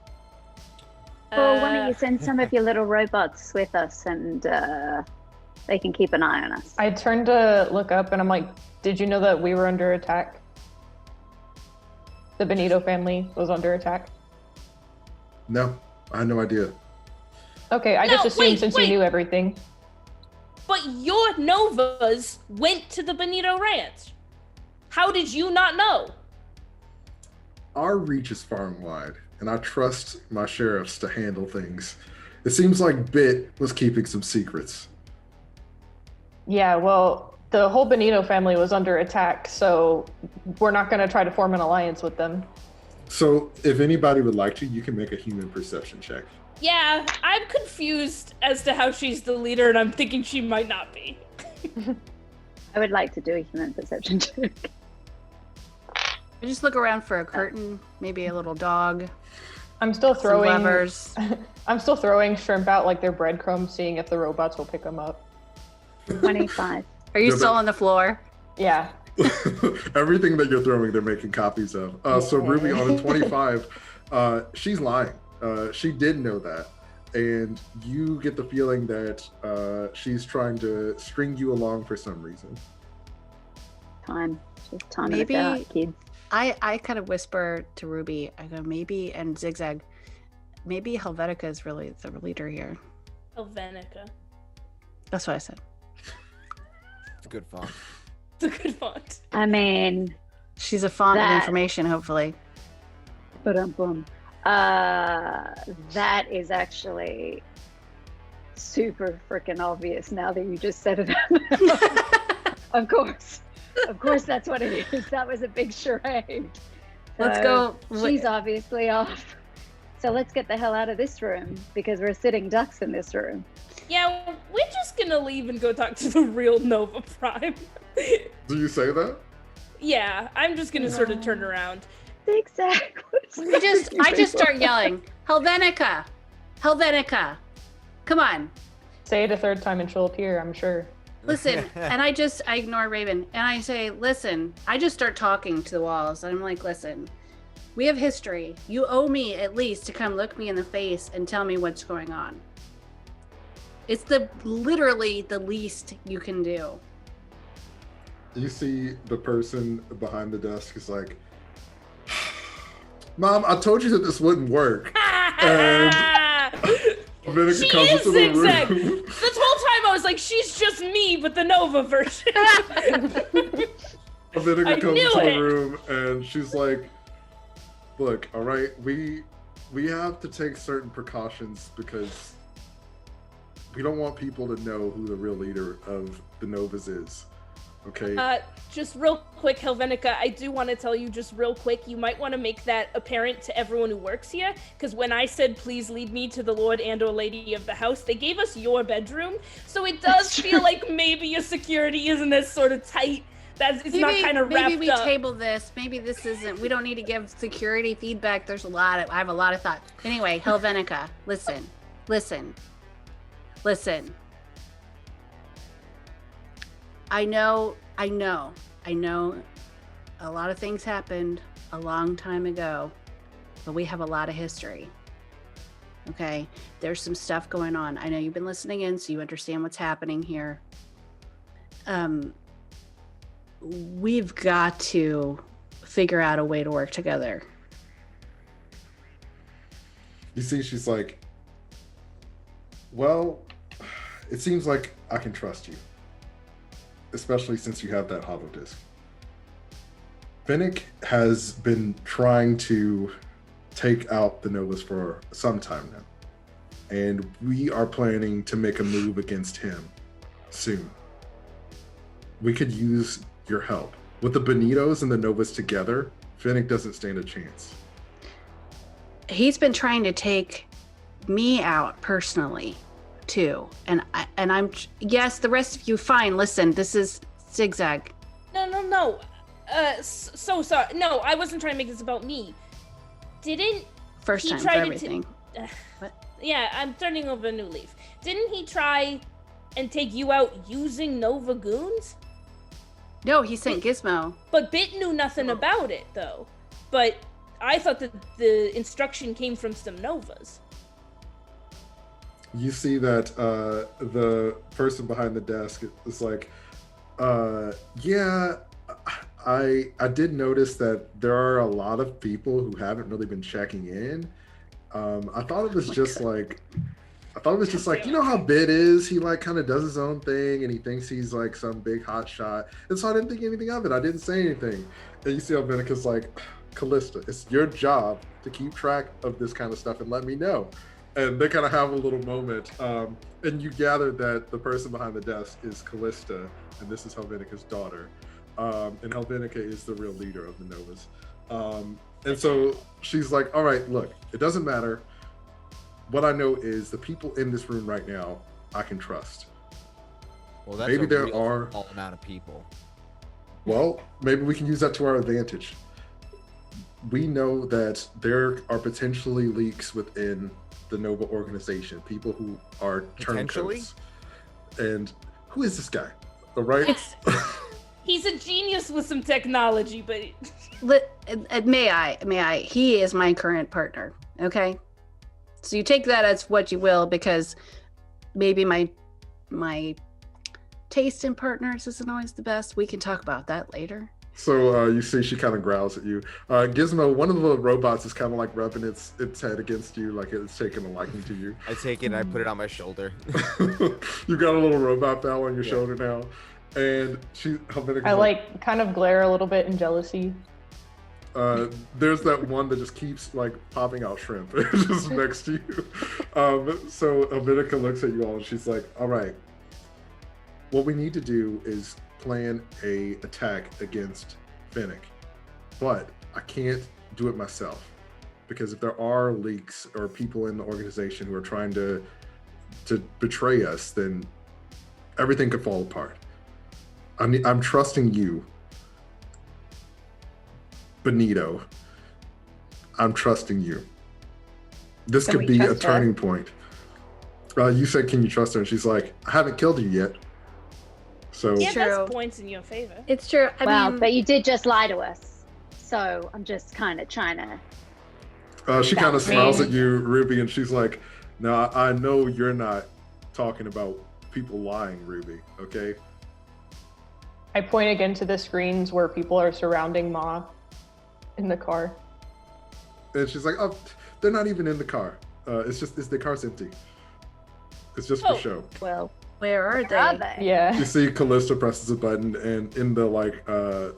Speaker 2: Well, why don't you send some of your little robots with us, and they can keep an eye on us.
Speaker 6: I turned to look up and I'm like, did you know that we were under attack? The Benito family was under attack?
Speaker 1: No, I had no idea.
Speaker 6: Okay, I just assumed since you knew everything.
Speaker 5: But your Novas went to the Benito Ranch. How did you not know?
Speaker 1: Our reach is far and wide, and I trust my sheriffs to handle things. It seems like Bit was keeping some secrets.
Speaker 6: Yeah, well, the whole Benito family was under attack, so we're not going to try to form an alliance with them.
Speaker 1: So if anybody would like to, you can make a human perception check.
Speaker 5: Yeah, I'm confused as to how she's the leader, and I'm thinking she might not be.
Speaker 2: I would like to do a human perception check.
Speaker 4: I just look around for a curtain, maybe a little dog.
Speaker 6: I'm still
Speaker 4: some
Speaker 6: throwing
Speaker 4: levers.
Speaker 6: I'm still throwing shrimp out like they're breadcrumbs, seeing if the robots will pick them up.
Speaker 2: 25.
Speaker 4: Are you
Speaker 1: Yeah,
Speaker 4: still
Speaker 1: but-
Speaker 4: on the floor?
Speaker 6: Yeah.
Speaker 1: Everything that you're throwing, they're making copies of. So Ruby on a 25, she's lying. She did know that. And you get the feeling that she's trying to string you along for some reason.
Speaker 2: Time. Just time
Speaker 4: Maybe-
Speaker 2: it out, kids.
Speaker 4: I kind of whisper to Ruby, I go, maybe, and Zigzag, maybe Helvetica is really the leader here.
Speaker 5: Helvenica.
Speaker 4: That's what I said.
Speaker 3: It's a good font.
Speaker 5: It's a good font.
Speaker 2: I mean,
Speaker 4: She's a font of
Speaker 2: That-
Speaker 4: information, hopefully.
Speaker 2: boom. That is actually super freaking obvious now that you just said it. Of course, that's what it is. That was a big charade.
Speaker 4: Let's
Speaker 2: So,
Speaker 4: go.
Speaker 2: She's obviously off. So let's get the hell out of this room because we're sitting ducks in this room.
Speaker 5: Yeah, we're just gonna leave and go talk to the real Nova Prime.
Speaker 1: Do you say that?
Speaker 5: Yeah, I'm just gonna sort of turn around.
Speaker 2: Exactly.
Speaker 4: I just start yelling, Helvenica! Helvenica! Come on.
Speaker 6: Say it a third time and she'll appear, I'm sure.
Speaker 4: Listen, and I ignore Raven and I say, listen, I just start talking to the walls. I'm like, listen, we have history. You owe me at least to come look me in the face and tell me what's going on. It's literally the least you can do.
Speaker 1: You see the person behind the desk is like, Mom, I told you that this wouldn't work. And Vinegar
Speaker 5: She
Speaker 1: comes
Speaker 5: is
Speaker 1: into the
Speaker 5: Zigzag.
Speaker 1: room.
Speaker 5: This whole time I was like, she's just me, but the Nova version.
Speaker 1: Vinegar
Speaker 5: I
Speaker 1: comes
Speaker 5: knew
Speaker 1: into
Speaker 5: it.
Speaker 1: the room and she's like, look, all right, we have to take certain precautions because we don't want people to know who the real leader of the Novas is. Okay?
Speaker 5: Just real quick, Helvenica, I do want to tell you just real quick, you might want to make that apparent to everyone who works here, because when I said, please lead me to the Lord and or Lady of the House, they gave us your bedroom, so it does feel like maybe your security isn't as sort of tight, that it's not kind of wrapped
Speaker 4: Maybe we
Speaker 5: up.
Speaker 4: table this. Maybe this isn't, we don't need to give security feedback. I have a lot of thought. Anyway, Helvenica, listen. I know a lot of things happened a long time ago, but we have a lot of history. Okay, there's some stuff going on. I know you've been listening in, so you understand what's happening here. We've got to figure out a way to work together.
Speaker 1: You see, she's like, well, it seems like I can trust you. Especially since you have that hollow disk. Fennec has been trying to take out the Novas for some time now. And we are planning to make a move against him soon. We could use your help. With the Benitos and the Novas together, Fennec doesn't stand a chance.
Speaker 4: He's been trying to take me out personally too, and I'm yes, the rest of you fine. Listen, this is Zigzag.
Speaker 5: No. So sorry. No, I wasn't trying to make this about me. Didn't
Speaker 4: First
Speaker 5: he
Speaker 4: time for
Speaker 5: tried to
Speaker 4: everything.
Speaker 5: Yeah, I'm turning over a new leaf. Didn't he try and take you out using Nova goons?
Speaker 4: No, he sent Gizmo.
Speaker 5: But Bit knew nothing about it, though. But I thought that the instruction came from some Novas.
Speaker 1: You see that the person behind the desk is like, yeah, I did notice that there are a lot of people who haven't really been checking in. I thought it was just like I thought it was just like, you know how Bit is? He like kind of does his own thing and he thinks he's like some big hot shot. And so I didn't think anything of it. I didn't say anything. And you see Helvenica's like, Callista, it's your job to keep track of this kind of stuff and let me know. And they kind of have a little moment. And you gather that the person behind the desk is Callista, and this is Helvenica's daughter. And Helvenica is the real leader of the Novas. And so she's like, all right, look, it doesn't matter. What I know is the people in this room right now, I can trust.
Speaker 3: Well, that's
Speaker 1: maybe
Speaker 3: a
Speaker 1: there
Speaker 3: real
Speaker 1: are
Speaker 3: small amount of people.
Speaker 1: Well, maybe we can use that to our advantage. We know that there are potentially leaks within the Nova organization, people who are turncoats. And who is this guy? All right.
Speaker 5: He's a genius with some technology, but
Speaker 4: may I? He is my current partner. Okay. So you take that as what you will, because maybe my taste in partners isn't always the best. We can talk about that later.
Speaker 1: So you see she kind of growls at you. Gizmo, one of the robots is kind of like rubbing its head against you, like it's taking a liking to you.
Speaker 3: I take it and I put it on my shoulder.
Speaker 1: You got a little robot pal on your shoulder now. And
Speaker 6: I like kind of glare a little bit in jealousy.
Speaker 1: There's that one that just keeps like popping out shrimp just next to you. So Helvenica looks at you all and she's like, all right, what we need to do is plan a attack against Fennec, but I can't do it myself, because if there are leaks or people in the organization who are trying to betray us, then everything could fall apart. I'm trusting you, Benito. I'm trusting you. This
Speaker 2: Can
Speaker 1: could
Speaker 2: we
Speaker 1: be a
Speaker 2: trust her?
Speaker 1: turning point. You said, can you trust her? And she's like, I haven't killed you yet. So
Speaker 5: yeah,
Speaker 4: True.
Speaker 5: that's points in your favor.
Speaker 4: It's true. I mean,
Speaker 2: but you did just lie to us. So I'm just kind of trying to.
Speaker 1: she kind of
Speaker 2: That's
Speaker 1: smiles
Speaker 2: mean.
Speaker 1: at you, Ruby, and she's like, no, I know you're not talking about people lying, Ruby, okay?
Speaker 6: I point again to the screens where people are surrounding Ma in the car.
Speaker 1: And she's like, oh, they're not even in the car. It's the car's empty. It's just for show.
Speaker 2: Well,
Speaker 4: where are
Speaker 2: where are
Speaker 4: they?
Speaker 2: they?
Speaker 6: Yeah.
Speaker 1: You see Callista presses a button, and in the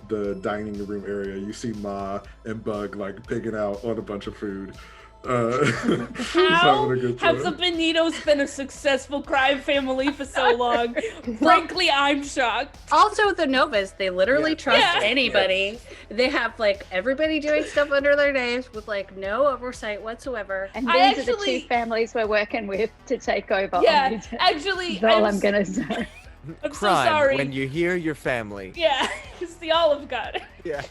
Speaker 1: the dining room area, you see Ma and Bug like pigging out on a bunch of food. He's
Speaker 5: How
Speaker 1: having a good
Speaker 5: have the
Speaker 1: time.
Speaker 5: Benitos been a successful crime family for so long? Frankly, I'm shocked.
Speaker 4: Also, the Novas, they literally trust
Speaker 5: Yeah.
Speaker 4: anybody. They have like everybody doing stuff under their names with like no oversight whatsoever.
Speaker 2: And
Speaker 5: I
Speaker 2: these are the
Speaker 5: actually-
Speaker 2: two families we're working with to take over.
Speaker 5: Yeah,
Speaker 2: Omni-Sec.
Speaker 5: actually,
Speaker 2: That's all I'm gonna say.
Speaker 5: I'm so
Speaker 3: Crime
Speaker 5: sorry.
Speaker 3: when you hear your family.
Speaker 5: Yeah, it's the Olive God.
Speaker 3: Yeah.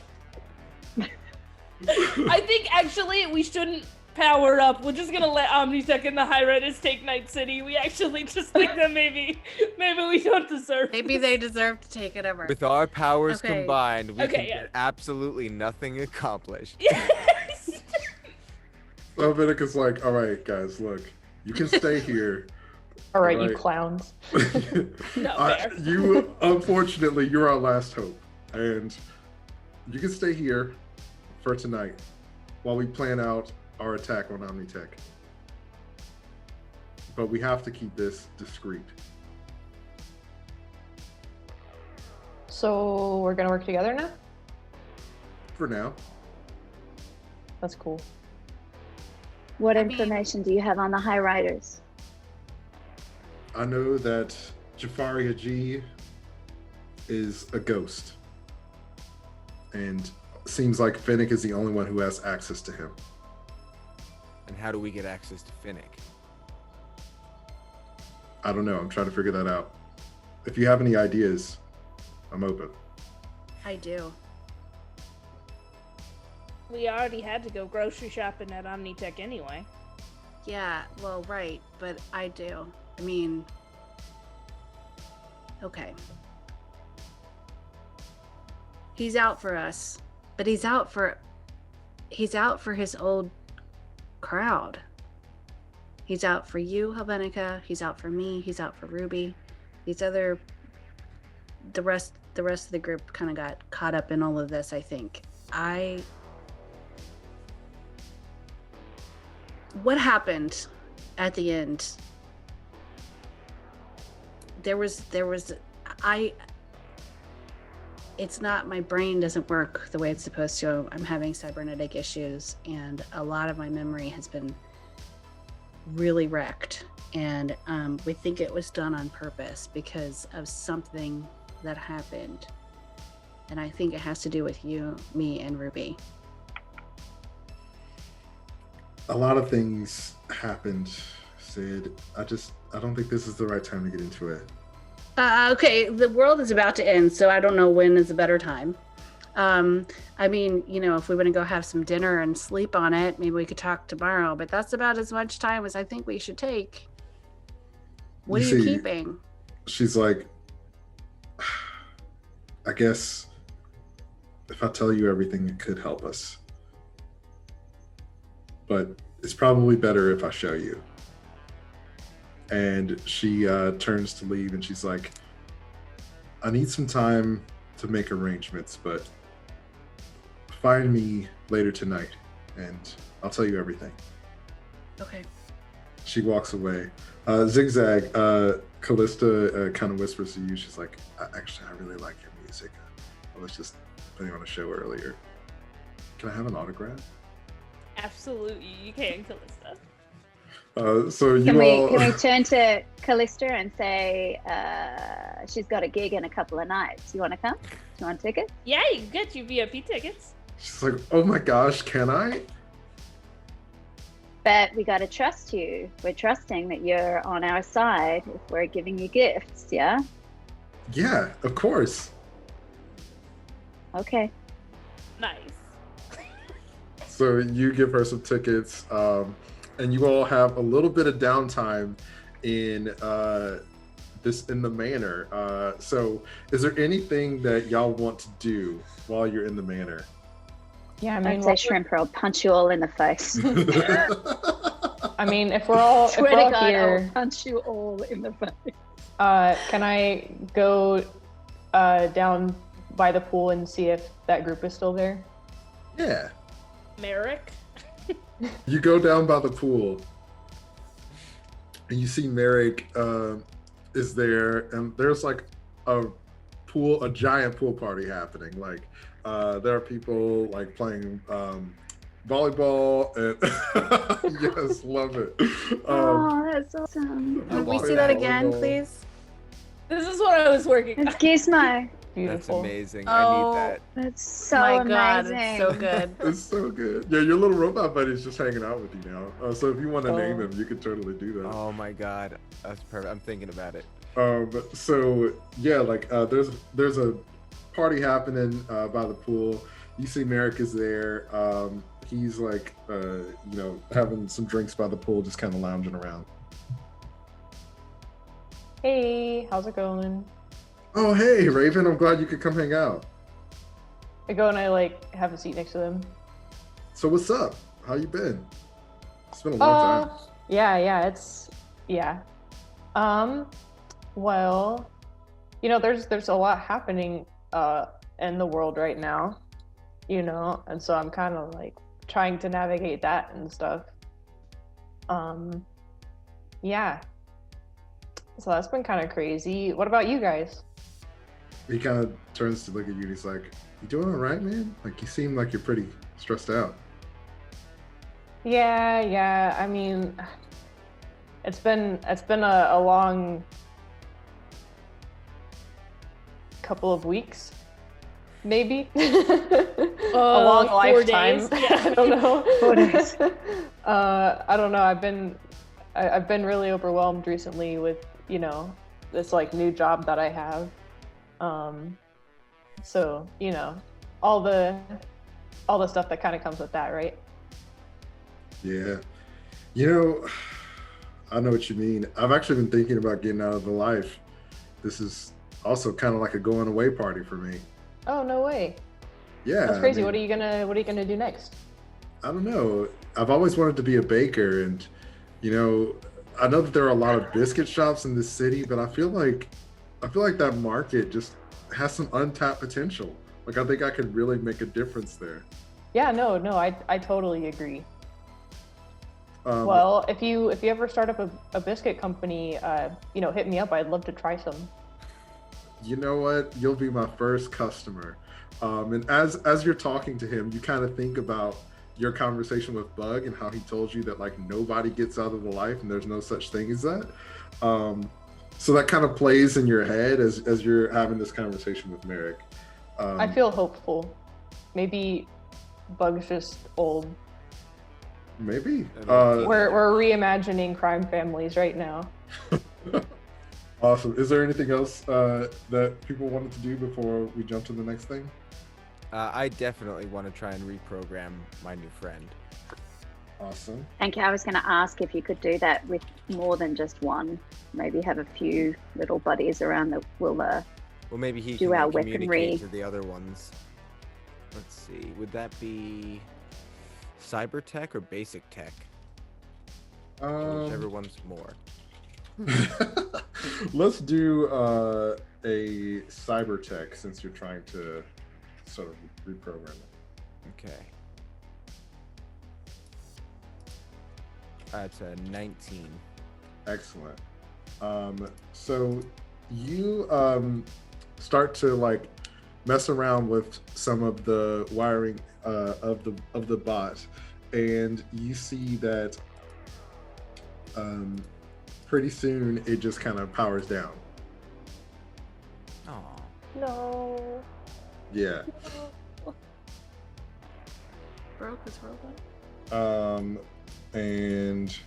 Speaker 5: I think actually we shouldn't power up. We're just gonna let Omni-Sec and the Hyredes take Night City. We actually just think that maybe we don't deserve.
Speaker 4: Maybe they deserve to take it over.
Speaker 3: With our powers
Speaker 4: Okay.
Speaker 3: combined, we
Speaker 5: Okay,
Speaker 3: can
Speaker 5: yeah.
Speaker 3: get absolutely nothing accomplished.
Speaker 5: Yes.
Speaker 1: So Vinica's like, all right, guys, look, you can stay here.
Speaker 6: All right,
Speaker 1: Right.
Speaker 6: you clowns.
Speaker 5: fair.
Speaker 1: You, unfortunately, you're our last hope. And you can stay here for tonight while we plan out our attack on Omni-Tech. But we have to keep this discreet.
Speaker 6: So we're gonna work together now?
Speaker 1: For now.
Speaker 6: That's cool.
Speaker 2: What
Speaker 4: I mean-
Speaker 2: information do you have on the Hyriders?
Speaker 1: I know that Jafari Haji is a ghost. And seems like Fennec is the only one who has access to him.
Speaker 3: And how do we get access to Fennec?
Speaker 1: I don't know. I'm trying to figure that out. If you have any ideas, I'm open.
Speaker 4: I do.
Speaker 5: We already had to go grocery shopping at Omni-Tech anyway.
Speaker 4: Yeah, well, right, but I do. I mean, okay. He's out for us, but he's out for his old crowd. He's out for you, Helvenica. He's out for me. He's out for Ruby. The rest of the group kind of got caught up in all of this, I think. What happened at the end it's not, my brain doesn't work the way it's supposed to. I'm having cybernetic issues, and a lot of my memory has been really wrecked. And we think it was done on purpose because of something that happened. And I think it has to do with you, me, and Ruby.
Speaker 1: A lot of things happened, Sid. I don't think this is the right time to get into it.
Speaker 4: Okay, the world is about to end, so I don't know when is a better time. I mean, if we want to go have some dinner and sleep on it, maybe we could talk tomorrow, but that's about as much time as I think we should take. What are you keeping?
Speaker 1: She's like, I guess if I tell you everything, it could help us. But it's probably better if I show you. And she turns to leave, and she's like, I need some time to make arrangements, but find me later tonight, and I'll tell you everything.
Speaker 4: Okay.
Speaker 1: She walks away. Zigzag, Callista kind of whispers to you. She's like, actually, I really like your music. I was just putting on a show earlier. Can I have an autograph?
Speaker 5: Absolutely, you can, Callista.
Speaker 1: So you
Speaker 2: Can
Speaker 1: all...
Speaker 2: we turn to Callista and say she's got a gig in a couple of nights? You want to come? Do you want a ticket?
Speaker 5: Yeah, you can get you VIP tickets.
Speaker 1: She's like, oh my gosh, can I?
Speaker 2: But we got to trust you. We're trusting that you're on our side if we're giving you gifts, yeah?
Speaker 1: Yeah, of course.
Speaker 2: Okay.
Speaker 5: Nice.
Speaker 1: So you give her some tickets, and you all have a little bit of downtime in the manor. So is there anything that y'all want to do while you're in the manor?
Speaker 6: Yeah, I mean,
Speaker 2: I'd say Shrimper will punch you all in the face.
Speaker 6: I mean, if we're all
Speaker 2: Swear to God,
Speaker 6: here,
Speaker 2: I'll punch you all in the face.
Speaker 6: can I go down by the pool and see if that group is still there?
Speaker 1: Yeah.
Speaker 5: Merrick.
Speaker 1: You go down by the pool, and you see Merrick is there, and there's like a giant pool party happening. Like there are people like playing volleyball, and yes, love it.
Speaker 2: Oh, that's awesome.
Speaker 4: Can we see that again, please?
Speaker 5: This is what I was working on.
Speaker 2: It's Gizmo.
Speaker 3: That's
Speaker 6: Beautiful.
Speaker 3: amazing.
Speaker 4: Oh.
Speaker 3: I need that.
Speaker 2: That's so
Speaker 4: My
Speaker 2: amazing.
Speaker 4: God, it's so good.
Speaker 1: It's so good. Yeah, your little robot buddy's just hanging out with you now. So if you want to name him, you could totally do that.
Speaker 3: Oh my god, that's perfect. I'm thinking about it.
Speaker 1: So yeah, like there's a party happening by the pool. You see Merrick is there. He's like having some drinks by the pool, just kind of lounging around.
Speaker 6: Hey, how's it going?
Speaker 1: Oh hey Raven, I'm glad you could come hang out.
Speaker 6: I go and I like have a seat next to them.
Speaker 1: So what's up? How you been? It's been a long time.
Speaker 6: Yeah. Well, there's a lot happening in the world right now, and so I'm kind of like trying to navigate that and stuff. Yeah. So that's been kind of crazy. What about you guys?
Speaker 1: He kind of turns to look at you and he's like, you doing all right, man? Like, you seem like you're pretty stressed out.
Speaker 6: Yeah. I mean, it's been a long couple of weeks, maybe. A long
Speaker 5: 4
Speaker 6: lifetime.
Speaker 5: days. Yeah.
Speaker 6: I don't know.
Speaker 2: 4 days.
Speaker 6: I don't know. I've been really overwhelmed recently with this like new job that I have. So all the stuff that kind of comes with that, right?
Speaker 1: Yeah. I know what you mean. I've actually been thinking about getting out of the life. This is also kind of like a going away party for me.
Speaker 6: Oh, no way.
Speaker 1: Yeah.
Speaker 6: That's crazy.
Speaker 1: I mean,
Speaker 6: What are you gonna do next?
Speaker 1: I don't know. I've always wanted to be a baker, and I know that there are a lot of biscuit shops in this city, but I feel like that market just has some untapped potential. Like, I think I could really make a difference there.
Speaker 6: Yeah, no, I totally agree. Well, if you ever start up a biscuit company, hit me up. I'd love to try some.
Speaker 1: You know what? You'll be my first customer. And as you're talking to him, you kind of think about your conversation with Bug and how he told you that like nobody gets out of the life and there's no such thing as that. So that kind of plays in your head as you're having this conversation with Merrick.
Speaker 6: I feel hopeful. Maybe Bug's just old.
Speaker 1: Maybe.
Speaker 6: We're reimagining crime families right now.
Speaker 1: Awesome. Is there anything else that people wanted to do before we jump to the next thing?
Speaker 3: I definitely want to try and reprogram my new friend.
Speaker 1: Awesome.
Speaker 2: Thank you. I was going to ask if you could do that with more than just one. Maybe have a few little buddies around that will.
Speaker 3: Well, maybe he
Speaker 2: do
Speaker 3: can
Speaker 2: our
Speaker 3: communicate
Speaker 2: weaponry.
Speaker 3: to the other ones. Let's see. Would that be cyber tech or basic tech? Whichever one's more.
Speaker 1: Let's do a cyber tech since you're trying to sort of reprogram it.
Speaker 3: Okay. It's a 19.
Speaker 1: Excellent. So you start to like mess around with some of the wiring of the bot, and you see that pretty soon it just kind of powers down.
Speaker 3: Oh.
Speaker 6: No.
Speaker 1: Yeah.
Speaker 4: Broke his robot.
Speaker 1: And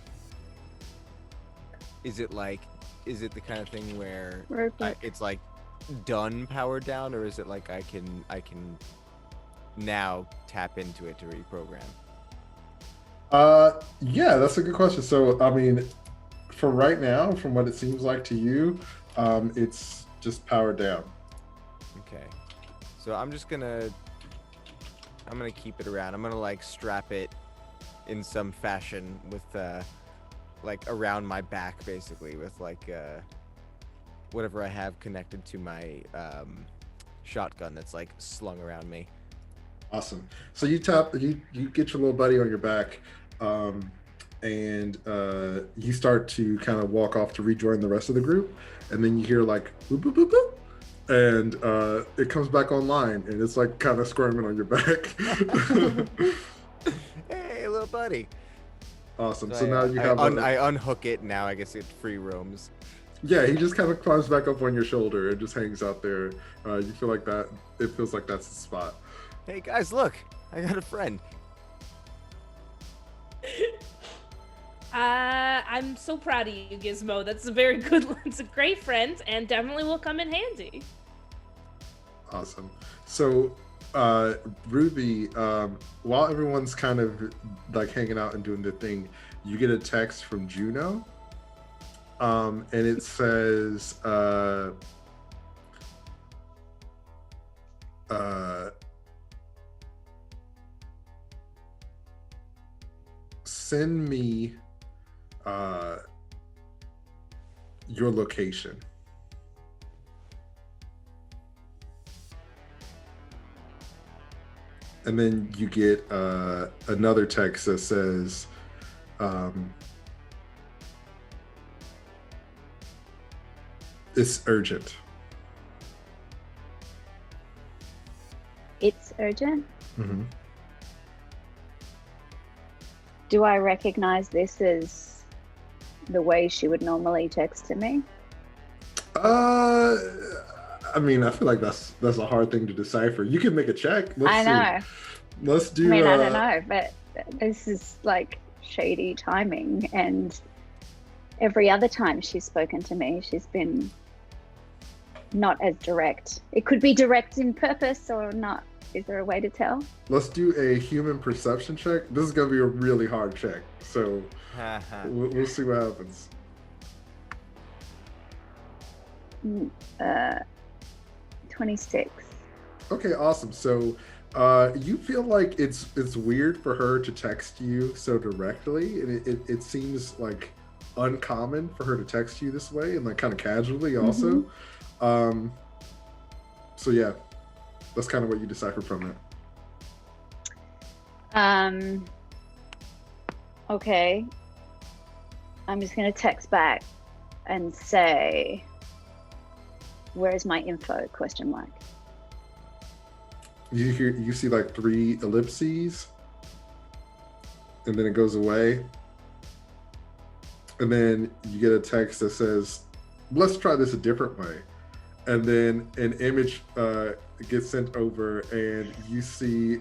Speaker 3: Is it the kind of thing where
Speaker 2: Robot.
Speaker 3: it's like done powered down, or is it like I can now tap into it to reprogram?
Speaker 1: yeah, that's a good question. So I mean, for right now, from what it seems like to you, it's just powered down.
Speaker 3: Okay. So I'm gonna keep it around. I'm gonna like strap it in some fashion with like around my back, basically, with like whatever I have connected to my shotgun that's like slung around me.
Speaker 1: Awesome. So you get your little buddy on your back, and you start to kind of walk off to rejoin the rest of the group, and then you hear like boop boop boop boop, and it comes back online, and it's like kind of squirming on your back.
Speaker 3: Hey, little buddy.
Speaker 1: Awesome. So now you have
Speaker 3: I unhook it. Now I guess it free roams.
Speaker 1: Yeah, he just kind of climbs back up on your shoulder and just hangs out there. You feel like that. It feels like that's the spot.
Speaker 3: Hey guys, look! I got a friend.
Speaker 5: I'm so proud of you, Gizmo. That's a very good one. It's a great friend and definitely will come in handy.
Speaker 1: Awesome. So, Ruby, while everyone's kind of like hanging out and doing their thing, you get a text from Juno, and it says, send me your location. And then you get another text that says, it's urgent.
Speaker 2: It's urgent.
Speaker 1: Mm-hmm.
Speaker 2: Do I recognize this as the way she would normally text to me?
Speaker 1: I mean, I feel like that's a hard thing to decipher. You can make a check.
Speaker 2: I know.
Speaker 1: Let's do.
Speaker 2: I mean, I don't know, but this is like shady timing. And every other time she's spoken to me, she's been not as direct. It could be direct in purpose or not. Is there a way to tell?
Speaker 1: Let's do a human perception check. This is gonna be a really hard check, so we'll see what happens.
Speaker 2: 26.
Speaker 1: Okay, awesome. So you feel like it's weird for her to text you so directly, and it seems like uncommon for her to text you this way and like kind of casually also. So yeah, that's kind of what you decipher from it.
Speaker 2: Okay. I'm just gonna text back and say, "Where's my info?" Question mark.
Speaker 1: You see like 3 ellipses, and then it goes away, and then you get a text that says, "Let's try this a different way," and then an image gets sent over, and you see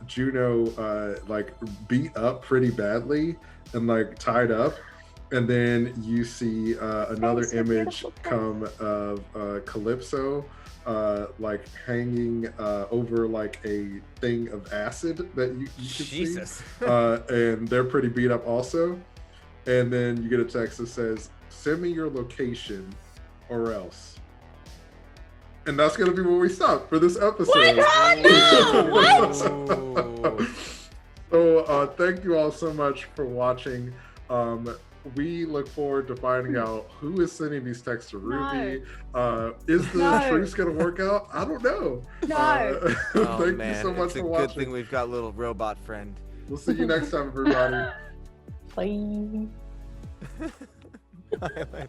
Speaker 1: Juno like beat up pretty badly and like tied up, and then you see another
Speaker 2: so
Speaker 1: image
Speaker 2: beautiful.
Speaker 1: come of Calypso like hanging over like a thing of acid that you can
Speaker 3: Jesus.
Speaker 1: see, and they're pretty beat up also. And then you get a text that says, "Send me your location or else." And that's going to be where we stop for this episode.
Speaker 5: What?
Speaker 1: So thank you all so much for watching. We look forward to finding out who is sending these texts to Ruby. Is the
Speaker 2: No.
Speaker 1: truce going to work out? I don't know.
Speaker 2: No.
Speaker 3: Oh,
Speaker 1: Thank
Speaker 3: man.
Speaker 1: you so much
Speaker 3: It's a
Speaker 1: for
Speaker 3: good
Speaker 1: watching.
Speaker 3: thing we've got little robot friend.
Speaker 1: We'll see you next time, everybody.
Speaker 6: Bye.
Speaker 3: Bye.